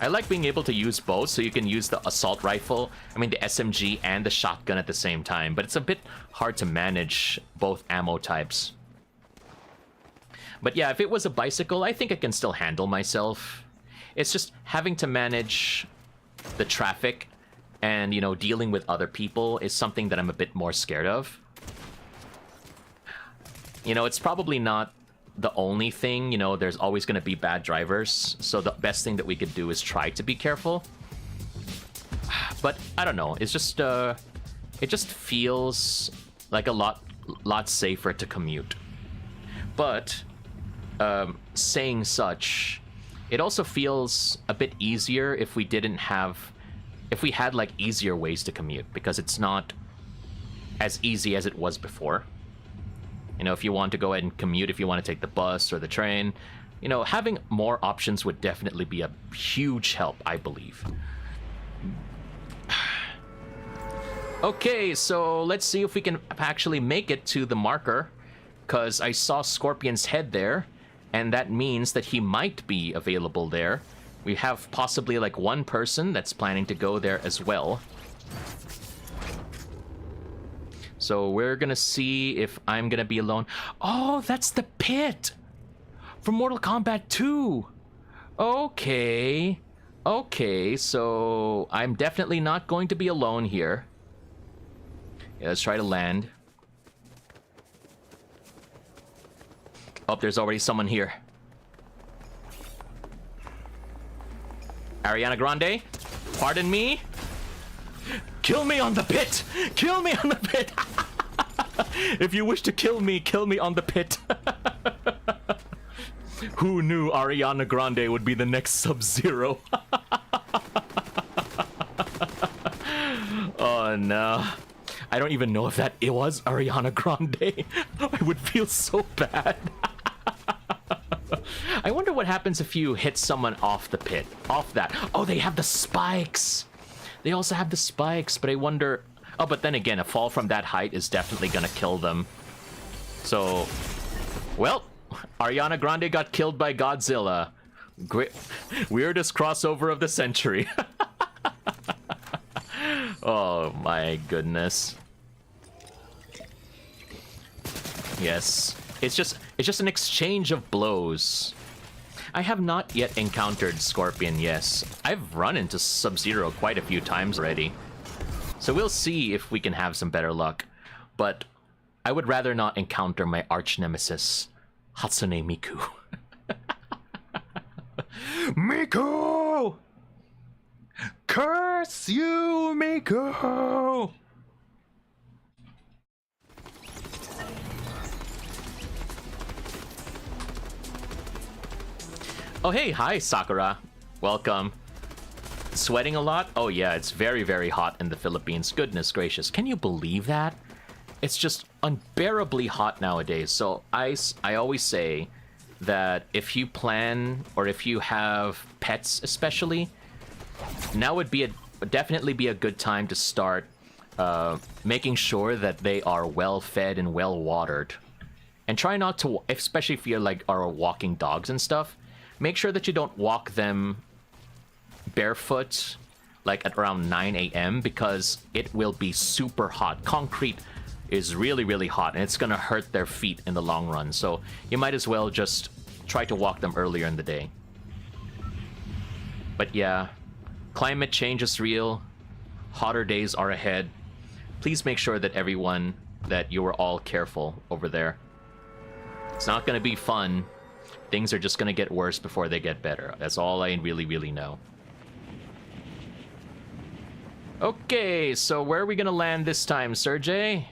I like being able to use both, so you can use the assault rifle, the SMG and the shotgun at the same time, but it's a bit hard to manage both ammo types. But yeah, if it was a bicycle, I think I can still handle myself. It's just having to manage the traffic and, you know, dealing with other people is something that I'm a bit more scared of. You know, it's probably not the only thing, you know, there's always going to be bad drivers, so the best thing that we could do is try to be careful. But I don't know, it's just it just feels like a lot safer to commute. But saying such, it also feels a bit easier if we had like easier ways to commute, because it's not as easy as it was before. You know, if you want to go ahead and commute, if you want to take the bus or the train, you know, having more options would definitely be a huge help, I believe. Okay, so let's see if we can actually make it to the marker, because I saw Scorpion's head there, and that means that he might be available there. We have possibly like one person that's planning to go there as well. So we're gonna see if I'm gonna be alone. Oh, that's the pit from Mortal Kombat 2. Okay. Okay, so I'm definitely not going to be alone here. Yeah, let's try to land. Oh, there's already someone here. Ariana Grande, pardon me. Kill me on the pit! Kill me on the pit! If you wish to kill me on the pit. Who knew Ariana Grande would be the next Sub-Zero? Oh no. I don't even know if it was Ariana Grande. I would feel so bad. I wonder what happens if you hit someone off the pit. Off that. Oh, they have the spikes. They also have the spikes, but I wonder... Oh, but then again, a fall from that height is definitely gonna kill them. So... Well, Ariana Grande got killed by Godzilla. Great. Weirdest crossover of the century. Oh my goodness. Yes. It's just an exchange of blows. I have not yet encountered Scorpion, yes. I've run into Sub-Zero quite a few times already. So we'll see if we can have some better luck. But I would rather not encounter my arch nemesis, Hatsune Miku. Miku! Curse you, Miku! Oh, hey, hi, Sakura. Welcome. Sweating a lot? Oh, yeah, it's very, very hot in the Philippines. Goodness gracious. Can you believe that? It's just unbearably hot nowadays. So I always say that if you plan, or if you have pets especially, now would be definitely be a good time to start making sure that they are well fed and well watered. And try not to, especially if you're like are walking dogs and stuff, make sure that you don't walk them barefoot like at around 9 a.m. because it will be super hot. Concrete is really, really hot and it's gonna hurt their feet in the long run. So you might as well just try to walk them earlier in the day. But yeah, climate change is real. Hotter days are ahead. Please make sure that that you are all careful over there. It's not gonna be fun. Things are just gonna get worse before they get better. That's all I really, really know. Okay, so where are we gonna land this time, Serjay?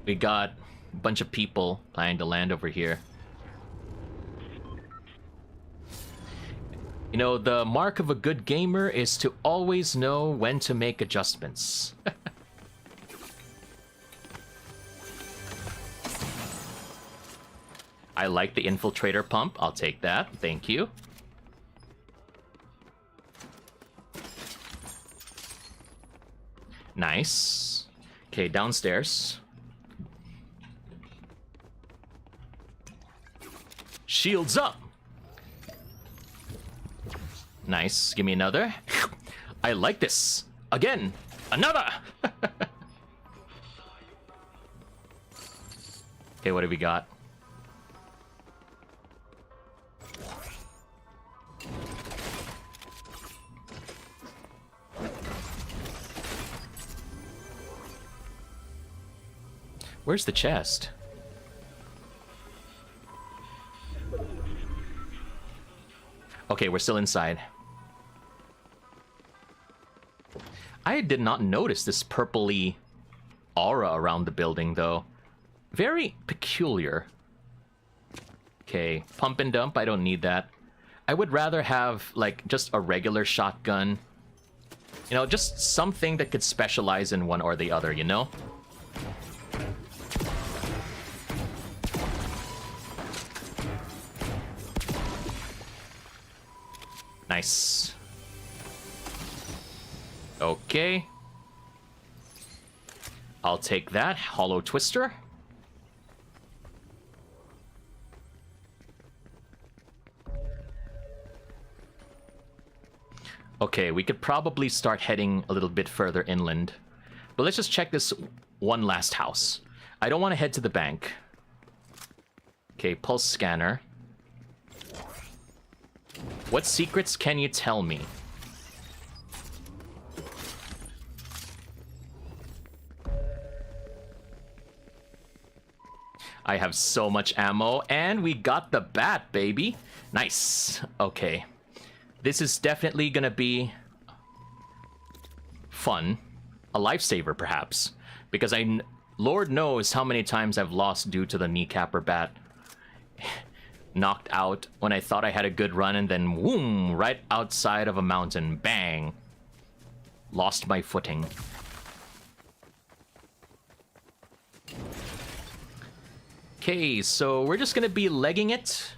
We got a bunch of people planning to land over here. You know, the mark of a good gamer is to always know when to make adjustments. I like the infiltrator pump. I'll take that. Thank you. Nice. Okay, downstairs. Shields up. Nice. Give me another. I like this. Again. Another. Okay, what do we got? Where's the chest? Okay, we're still inside. I did not notice this purpley aura around the building, though. Very peculiar. Okay, pump and dump, I don't need that. I would rather have, like, just a regular shotgun. You know, just something that could specialize in one or the other, you know? Nice. Okay. I'll take that. Hollow Twister. Okay, we could probably start heading a little bit further inland. But let's just check this one last house. I don't want to head to the bank. Okay, pulse scanner. What secrets can you tell me? I have so much ammo, and we got the bat, baby. Nice. Okay. This is definitely gonna be fun. A lifesaver, perhaps. Because Lord knows how many times I've lost due to the kneecapper bat. Knocked out when I thought I had a good run, and then whoom, right outside of a mountain. Bang. Lost my footing. Okay, so we're just gonna be legging it.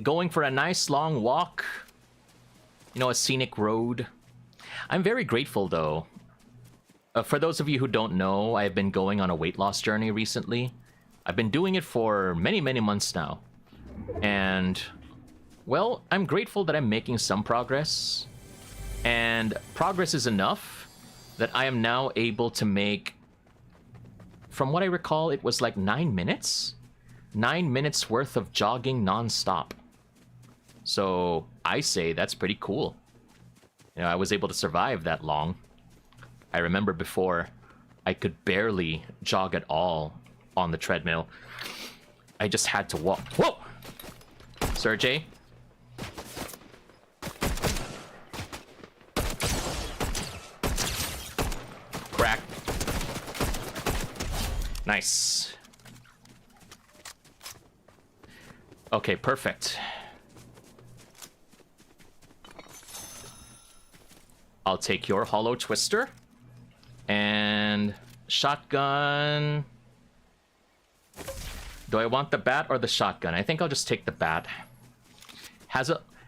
Going for a nice long walk. You know, a scenic road. I'm very grateful, though. For those of you who don't know, I've been going on a weight loss journey recently. I've been doing it for many, many months now. And, well, I'm grateful that I'm making some progress. And progress is enough that I am now able to make, from what I recall, it was like 9 minutes? 9 minutes worth of jogging non-stop. So I say that's pretty cool. You know, I was able to survive that long. I remember before, I could barely jog at all on the treadmill. I just had to walk. Whoa! Serjay? Crack. Nice. Okay, perfect. I'll take your hollow twister. And shotgun. Do I want the bat or the shotgun? I think I'll just take the bat.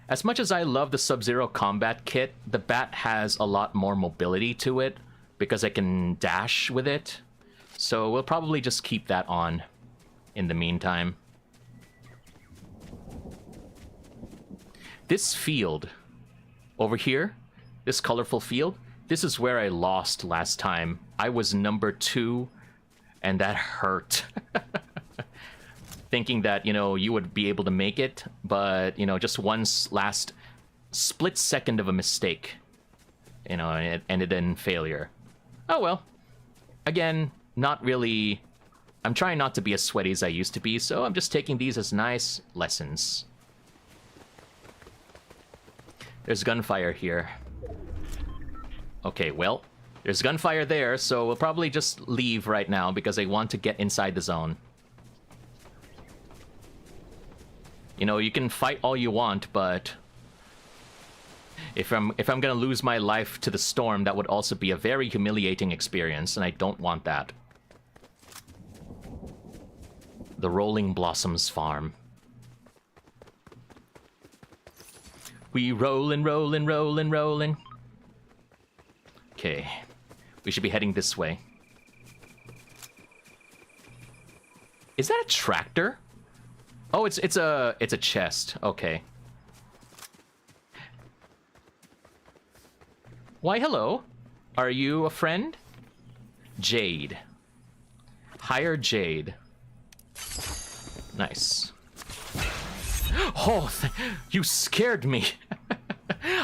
As much as I love the Sub-Zero combat kit, the bat has a lot more mobility to it because I can dash with it. So we'll probably just keep that on in the meantime. This field over here, this colorful field, this is where I lost last time. I was number 2, and that hurt. Thinking that, you know, you would be able to make it, but, you know, just one last split second of a mistake, you know, and it ended in failure. Oh well. Again, not really... I'm trying not to be as sweaty as I used to be, so I'm just taking these as nice lessons. There's gunfire here. Okay, well, there's gunfire there, so we'll probably just leave right now because I want to get inside the zone. You know, you can fight all you want, but if I'm gonna lose my life to the storm, that would also be a very humiliating experience, and I don't want that. The Rolling Blossoms Farm. We rollin', rollin', rollin', rollin'. Okay, we should be heading this way. Is that a tractor? Oh, it's a chest. Okay. Why, hello. Are you a friend? Jade. Hire Jade. Nice. Oh, you scared me.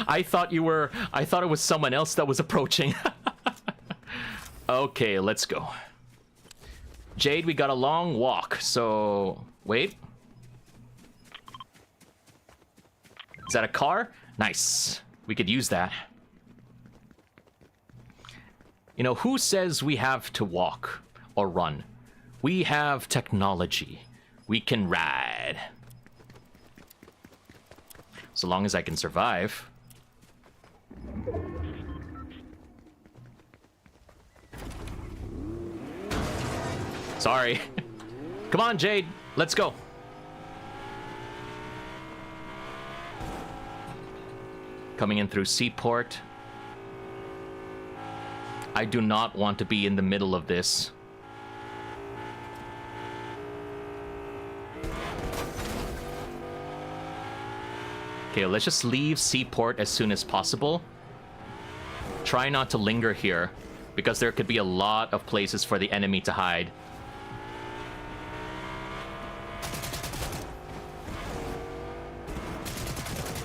I thought it was someone else that was approaching. Okay, let's go. Jade, we got a long walk, so... Wait. Is that a car? Nice. We could use that. You know, who says we have to walk or run? We have technology. We can ride. So long as I can survive. Sorry. Come on, Jade. Let's go. Coming in through Seaport. I do not want to be in the middle of this. Okay, let's just leave Seaport as soon as possible. Try not to linger here, because there could be a lot of places for the enemy to hide.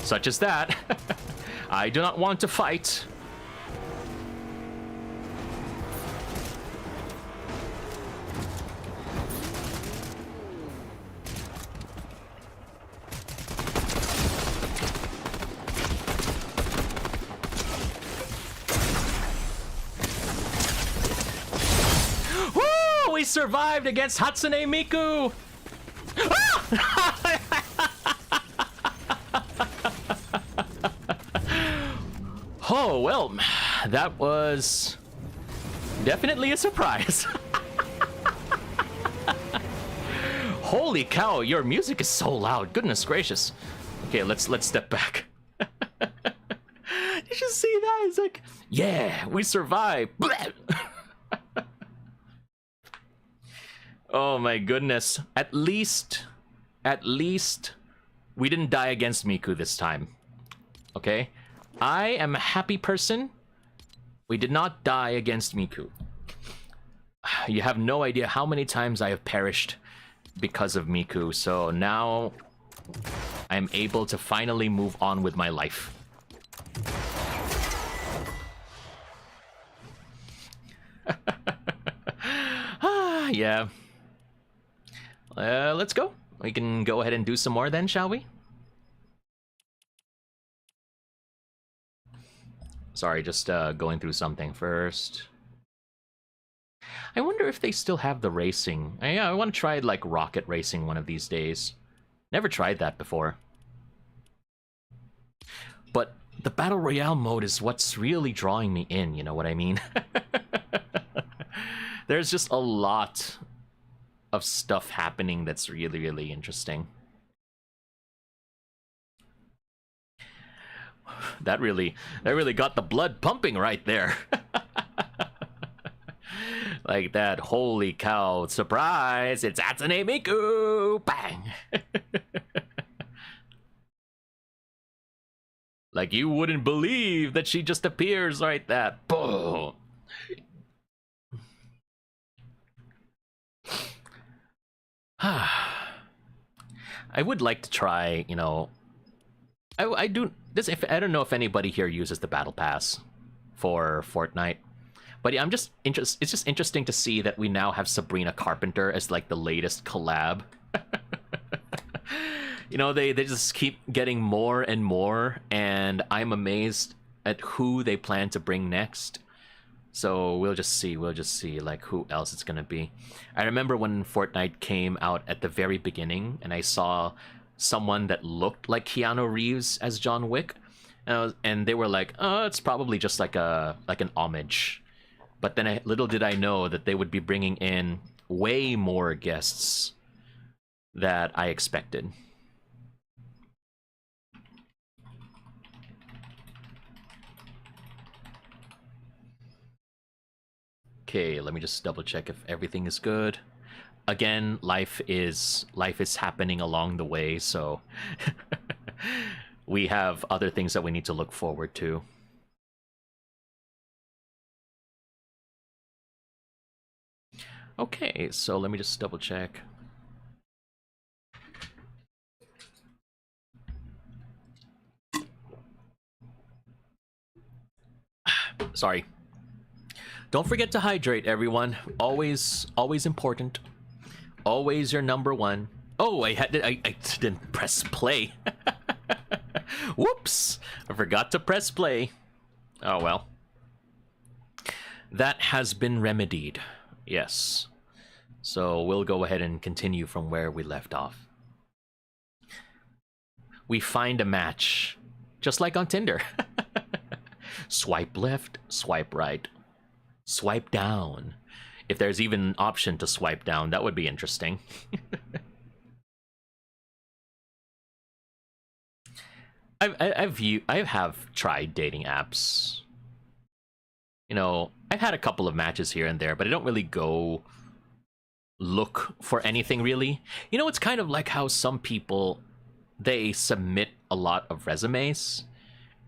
Such as that. I do not want to fight. Woo! We survived against Hatsune Miku! Oh, well, that was definitely a surprise. Holy cow, your music is so loud. Goodness gracious. Okay, let's step back. You should see that. It's like, yeah, we survived. Oh my goodness. At least we didn't die against Miku this time. Okay? I am a happy person. We did not die against Miku. You have no idea how many times I have perished because of Miku, so now I'm able to finally move on with my life. Yeah. Let's go. We can go ahead and do some more then, shall we? Sorry, just going through something first. I wonder if they still have the racing. I want to try like rocket racing one of these days. Never tried that before. But the Battle Royale mode is what's really drawing me in, you know what I mean? There's just a lot of stuff happening that's really, really interesting. That really got the blood pumping right there. Like that, holy cow, surprise, it's Hatsune Miku! Bang! Like you wouldn't believe that she just appears like that. Boom! I would like to try, you know, I do this. If I don't know if anybody here uses the battle pass for Fortnite, but yeah, it's just interesting to see that we now have Sabrina Carpenter as like the latest collab. You know, they just keep getting more and more, and I'm amazed at who they plan to bring next. So we'll just see like who else it's gonna be. I remember when Fortnite came out at the very beginning, and I saw someone that looked like Keanu Reeves as John Wick, and they were like, "Oh, it's probably just like an homage." But then little did I know that they would be bringing in way more guests that I expected. Okay, let me just double check if everything is good. Again, life is happening along the way, so we have other things that we need to look forward to. Okay, so let me just double check. Sorry. Don't forget to hydrate, everyone. Always important. Always your number one. Oh, I didn't press play. Whoops! I forgot to press play. Oh well. That has been remedied. Yes. So we'll go ahead and continue from where we left off. We find a match. Just like on Tinder. Swipe left, swipe right. Swipe down. If there's even an option to swipe down, that would be interesting. I have tried dating apps. You know, I've had a couple of matches here and there, but I don't really go look for anything really. You know, it's kind of like how some people they submit a lot of resumes,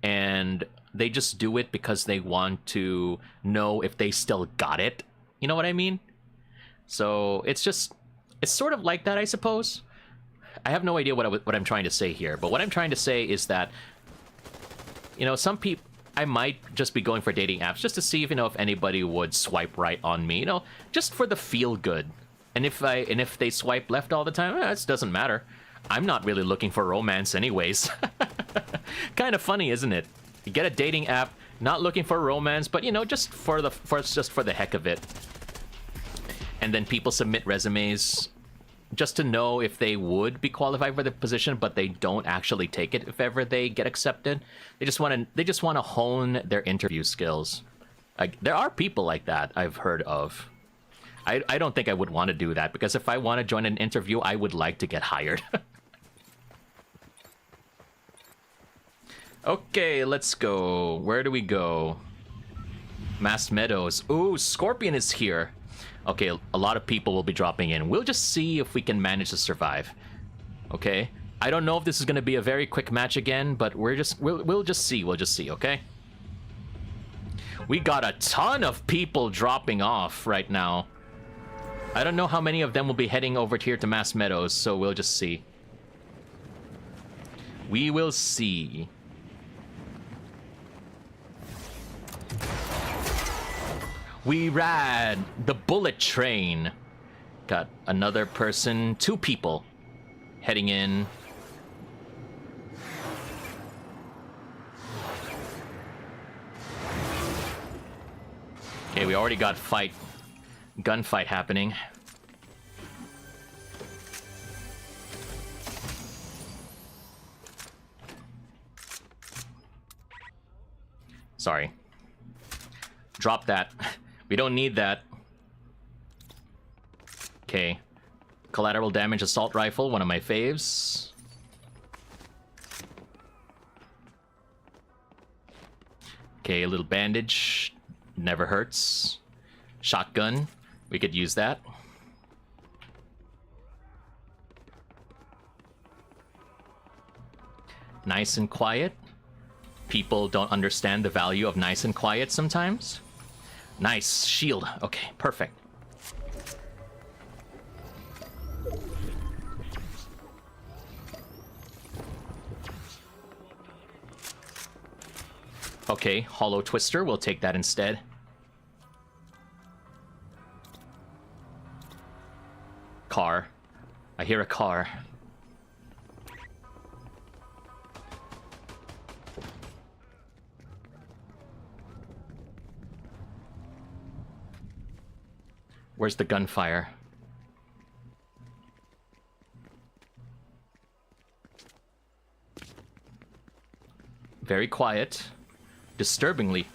and they just do it because they want to know if they still got it. You know what I mean? So it's sort of like that, I suppose. I have no idea what I'm trying to say here, but what I'm trying to say is that, you know, some people, I might just be going for dating apps just to see if, you know, if anybody would swipe right on me, you know, just for the feel good. And if they swipe left all the time, it doesn't matter. I'm not really looking for romance anyways. Kind of funny, isn't it? You get a dating app, not looking for romance, but, you know, just for the heck of it. And then people submit resumes just to know if they would be qualified for the position, but they don't actually take it if ever they get accepted. They just want to hone their interview skills. Like, there are people like that I've heard of. I don't think I would want to do that, because if I want to join an interview, I would like to get hired. Okay, let's go. Where do we go? Mass Meadows. Ooh, Scorpion is here. Okay, a lot of people will be dropping in. We'll just see if we can manage to survive. Okay? I don't know if this is going to be a very quick match again, but we'll just see. We'll just see, okay? We got a ton of people dropping off right now. I don't know how many of them will be heading over here to Mass Meadows, so we'll just see. We will see. We ride the bullet train. Got another person, 2 people heading in. Okay, we already got gunfight happening. Sorry. Drop that. We don't need that. Okay. Collateral damage assault rifle, one of my faves. Okay, a little bandage. Never hurts. Shotgun. We could use that. Nice and quiet. People don't understand the value of nice and quiet sometimes. Nice. Shield. Okay, perfect. Okay, Hollow Twister. We'll take that instead. Car. I hear a car. Where's the gunfire? Very quiet. Disturbingly.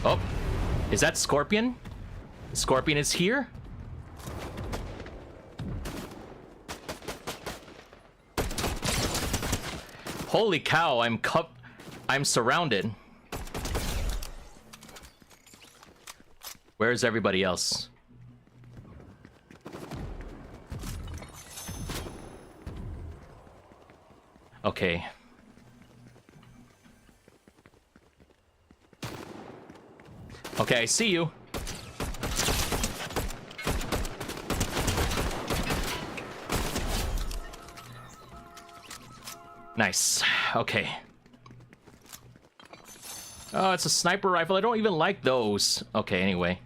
Oh, is that Scorpion? Scorpion is here? Holy cow, I'm surrounded. Where's everybody else? Okay. Okay, I see you. Nice. Okay. Oh, it's a sniper rifle. I don't even like those. Okay, anyway.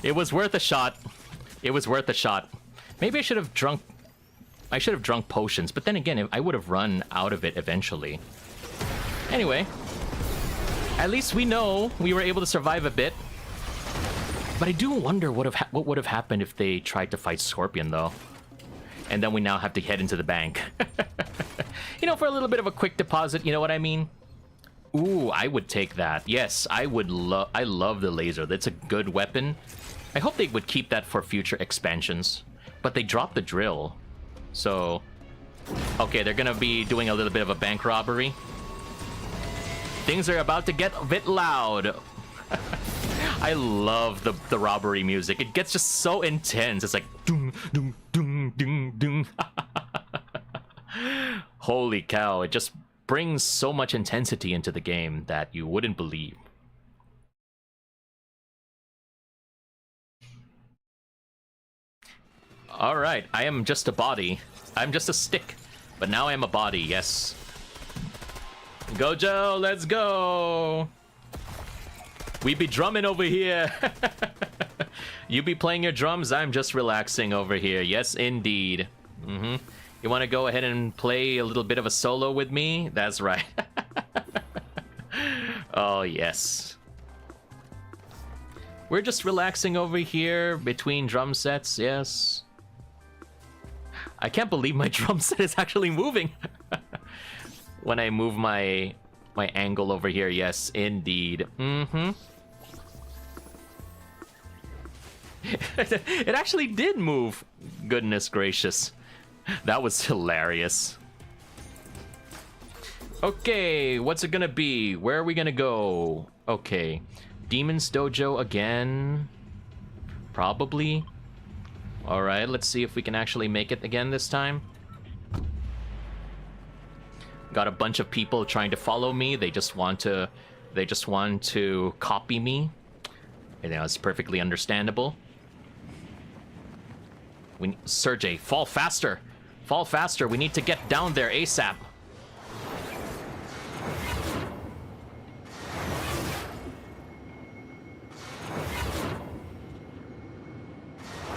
It was worth a shot. It was worth a shot. Maybe I should have drunk... I should have drunk potions, but then again, I would have run out of it eventually. Anyway, at least we know we were able to survive a bit. But I do wonder what would have happened if they tried to fight Scorpion, though. And then we now have to head into the bank. You know, for a little bit of a quick deposit, you know what I mean? Ooh, I would take that. Yes, I love the laser. That's a good weapon. I hope they would keep that for future expansions. But they dropped the drill. So, okay, they're gonna be doing a little bit of a bank robbery. Things are about to get a bit loud. I love the robbery music. It gets just so intense. It's like doom, doom, doom, doom, doom. Holy cow, it just brings so much intensity into the game that you wouldn't believe. Alright, I am just a body. I'm just a stick. But now I am a body, yes. Gojo, let's go! We be drumming over here. You be playing your drums, I'm just relaxing over here. Yes, indeed. You want to go ahead and play a little bit of a solo with me? That's right. Oh, yes. We're just relaxing over here between drum sets, yes. I can't believe my drum set is actually moving. When I move my angle over here, yes, indeed. It actually did move. Goodness gracious. That was hilarious. Okay, what's it gonna be? Where are we gonna go? Okay. Demon's Dojo again. Probably. Alright, let's see if we can actually make it again this time. Got a bunch of people trying to follow me. They just want to copy me. You know, it's perfectly understandable. Serjay, fall faster. Fall faster. We need to get down there ASAP.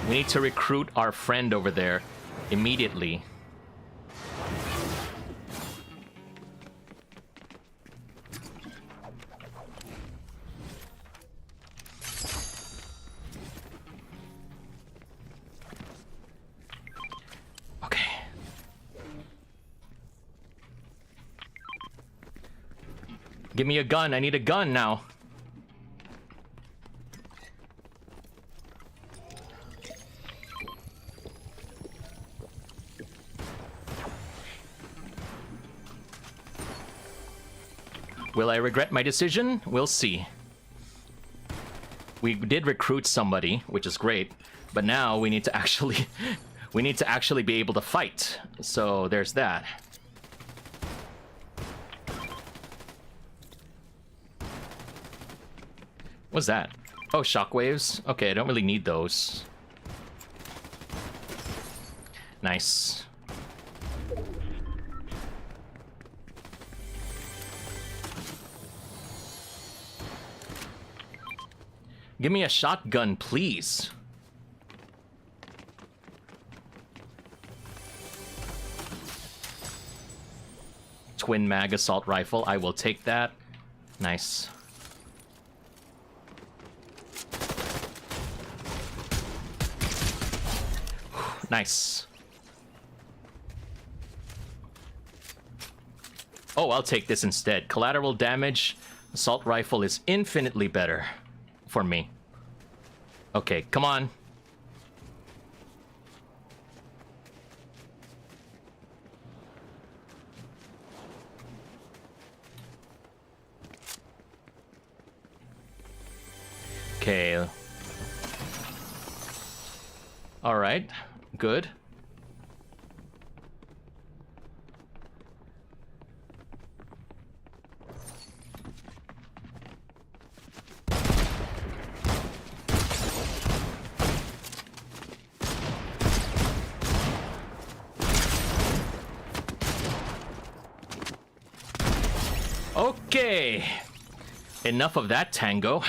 We need to recruit our friend over there immediately. Okay. Give me a gun. I need a gun now. Will I regret my decision? We'll see. We did recruit somebody, which is great, but now we need to actually be able to fight. So there's that. What's that? Oh, shockwaves? Okay, I don't really need those. Nice. Give me a shotgun, please. Twin mag assault rifle. I will take that. Nice. Nice. Oh, I'll take this instead. Collateral damage. Assault rifle is infinitely better for me. Okay, come on. Okay. All right. Good. Okay. Enough of that tango.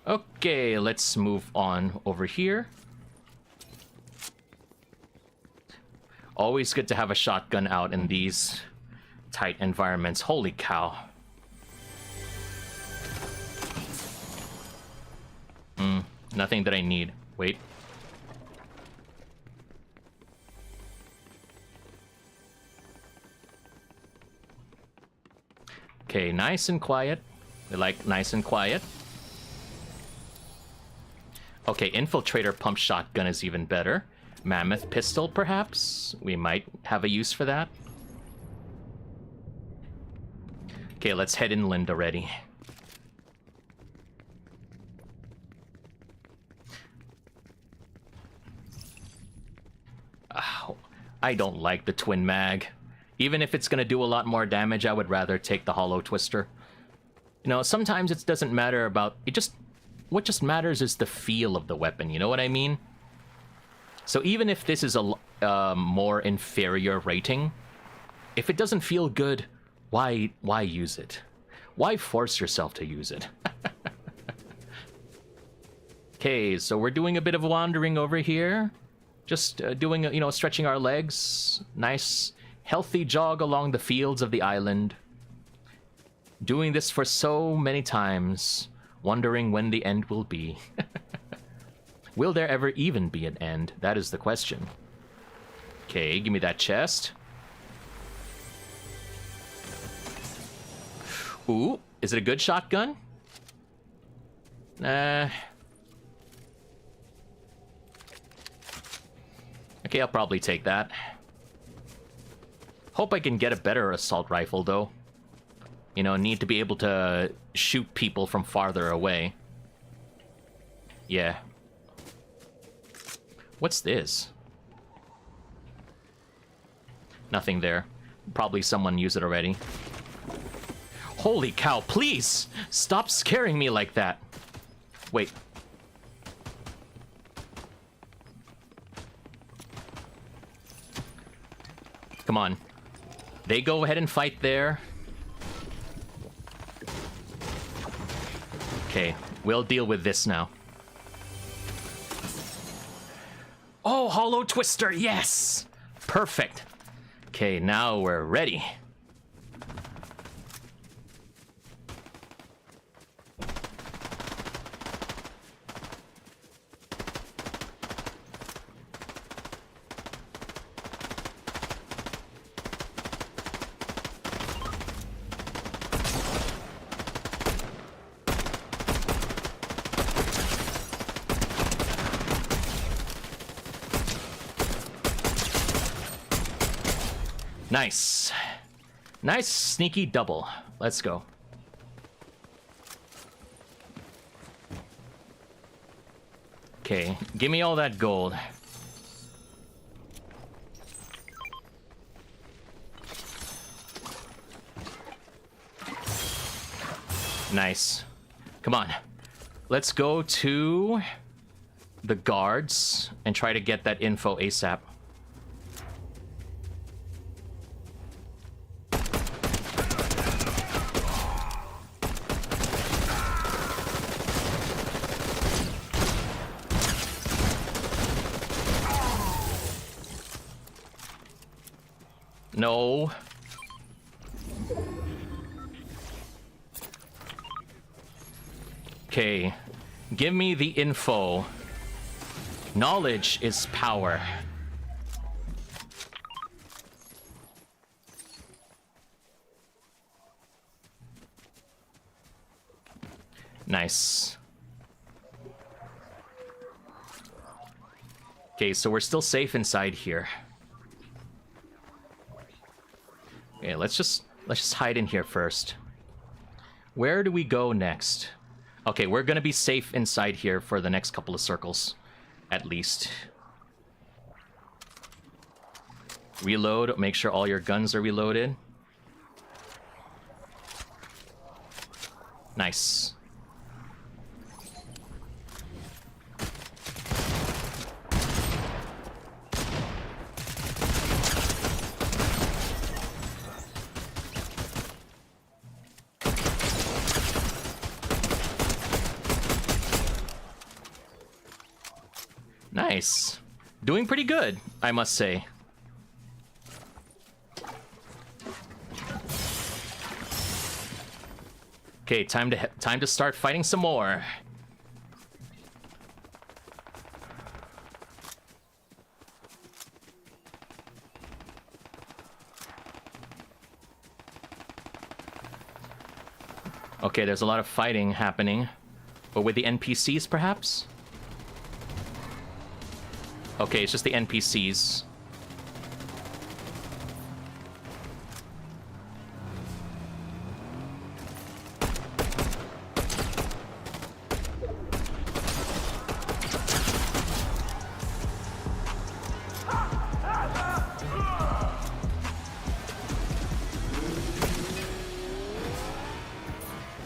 Okay, let's move on over here. Always good to have a shotgun out in these tight environments. Holy cow. Nothing that I need. Wait. Okay, nice and quiet. We like nice and quiet. Okay, infiltrator pump shotgun is even better. Mammoth pistol, perhaps? We might have a use for that. Okay, let's head inland already. Oh, I don't like the twin mag. Even if it's gonna do a lot more damage, I would rather take the hollow twister. You know, sometimes it doesn't matter about... What just matters is the feel of the weapon, you know what I mean? So even if this is a more inferior rating, if it doesn't feel good, why use it? Why force yourself to use it? Okay, so we're doing a bit of wandering over here. Just doing, you know, stretching our legs. Nice, healthy jog along the fields of the island. Doing this for so many times, wondering when the end will be. Will there ever even be an end? That is the question. Okay, give me that chest. Ooh, is it a good shotgun? Okay, I'll probably take that. Hope I can get a better assault rifle, though. You know, need to be able to shoot people from farther away. Yeah. What's this? Nothing there. Probably someone used it already. Holy cow, please! Stop scaring me like that! Wait. Come on. They go ahead and fight there. Okay, we'll deal with this now. Oh, hollow twister, yes! Perfect. Okay, now we're ready. Nice. Nice sneaky double. Let's go. Okay, give me all that gold. Nice. Come on. Let's go to the guards and try to get that info ASAP. No. Okay. Give me the info. Knowledge is power. Nice. Okay, so we're still safe inside here. Okay, let's just hide in here first. Where do we go next? Okay, we're gonna be safe inside here for the next couple of circles, at least. Reload, make sure all your guns are reloaded. Nice. Nice. Doing pretty good, I must say. Okay, time to start fighting some more. Okay, there's a lot of fighting happening. But with the NPCs, perhaps? Okay, it's just the NPCs.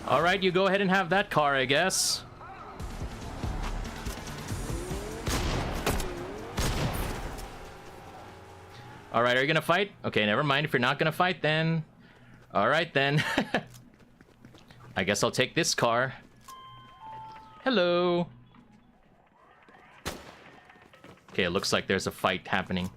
Alright, you go ahead and have that car, I guess. Alright, are you gonna fight? Okay, never mind. If you're not gonna fight, then... Alright, then. I guess I'll take this car. Hello. Okay, it looks like there's a fight happening.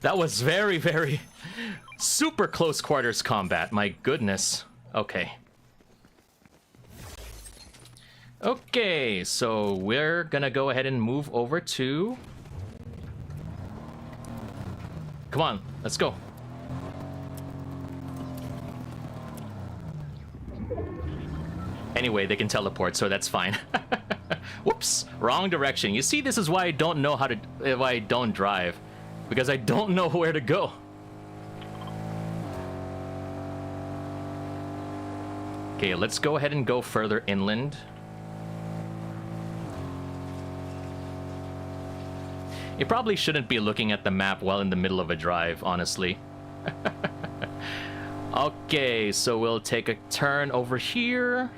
That was very, very super close quarters combat. My goodness. Okay. Okay, so we're gonna go ahead and move over to... Come on, let's go. Anyway, they can teleport, so that's fine. Whoops, wrong direction. You see, this is why I don't know how to... why I don't drive. Because I don't know where to go. Okay, let's go ahead and go further inland. You probably shouldn't be looking at the map while in the middle of a drive, honestly. Okay, so we'll take a turn over here.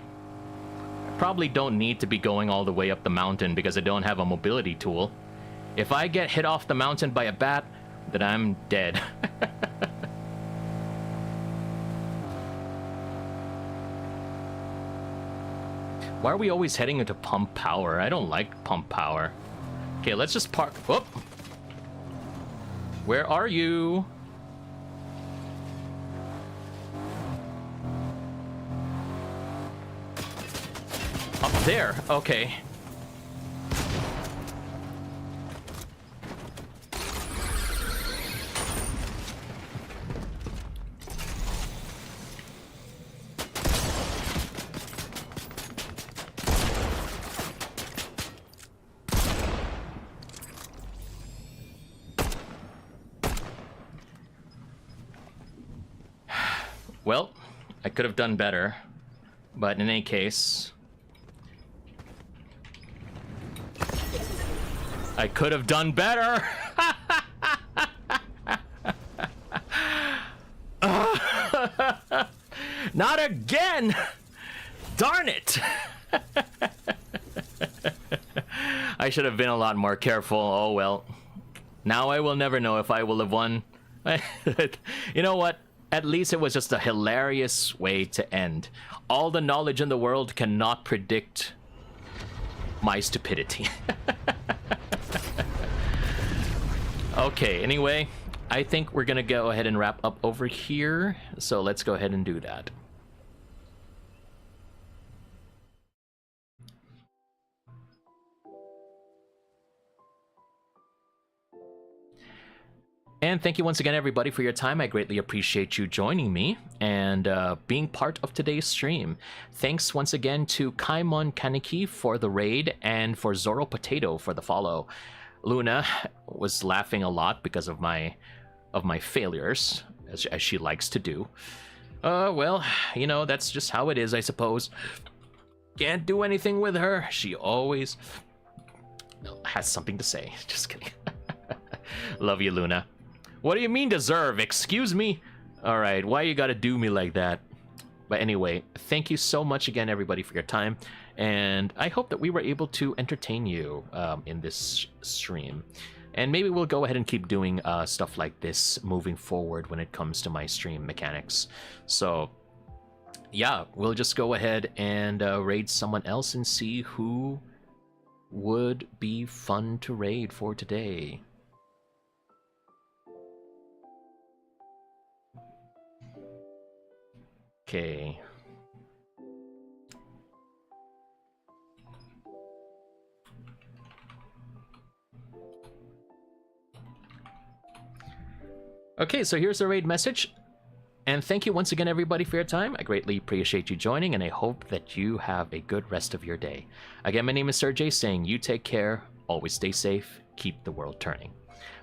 Probably don't need to be going all the way up the mountain because I don't have a mobility tool. If I get hit off the mountain by a bat, then I'm dead. Why are we always heading into pump power? I don't like pump power. Okay, let's just park. Whoop. Where are you? Up there. Okay. Well, I could have done better, but in any case, I could have done better. Not again! Darn it! I should have been a lot more careful. Oh well. Now I will never know if I will have won. You know what? At least it was just a hilarious way to end. All the knowledge in the world cannot predict my stupidity. Okay, anyway, I think we're gonna go ahead and wrap up over here. So let's go ahead and do that. And thank you once again, everybody, for your time. I greatly appreciate you joining me and being part of today's stream. Thanks once again to Kaimon Kaneki for the raid and for Zoro Potato for the follow. Luna was laughing a lot because of my failures, as she likes to do. Well, you know, that's just how it is, I suppose. Can't do anything with her. She always has something to say. Just kidding. Love you, Luna. What do you mean deserve? Excuse me? Alright, why you gotta do me like that? But anyway, thank you so much again, everybody, for your time. And I hope that we were able to entertain you in this stream. And maybe we'll go ahead and keep doing stuff like this moving forward when it comes to my stream mechanics. So, yeah, we'll just go ahead and raid someone else and see who would be fun to raid for today. Okay. Okay, so here's the raid message. And thank you once again, everybody, for your time. I greatly appreciate you joining, and I hope that you have a good rest of your day. Again, my name is Serjay, saying you take care, always stay safe, keep the world turning.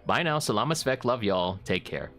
Bye now, salamat Svek, love y'all, take care.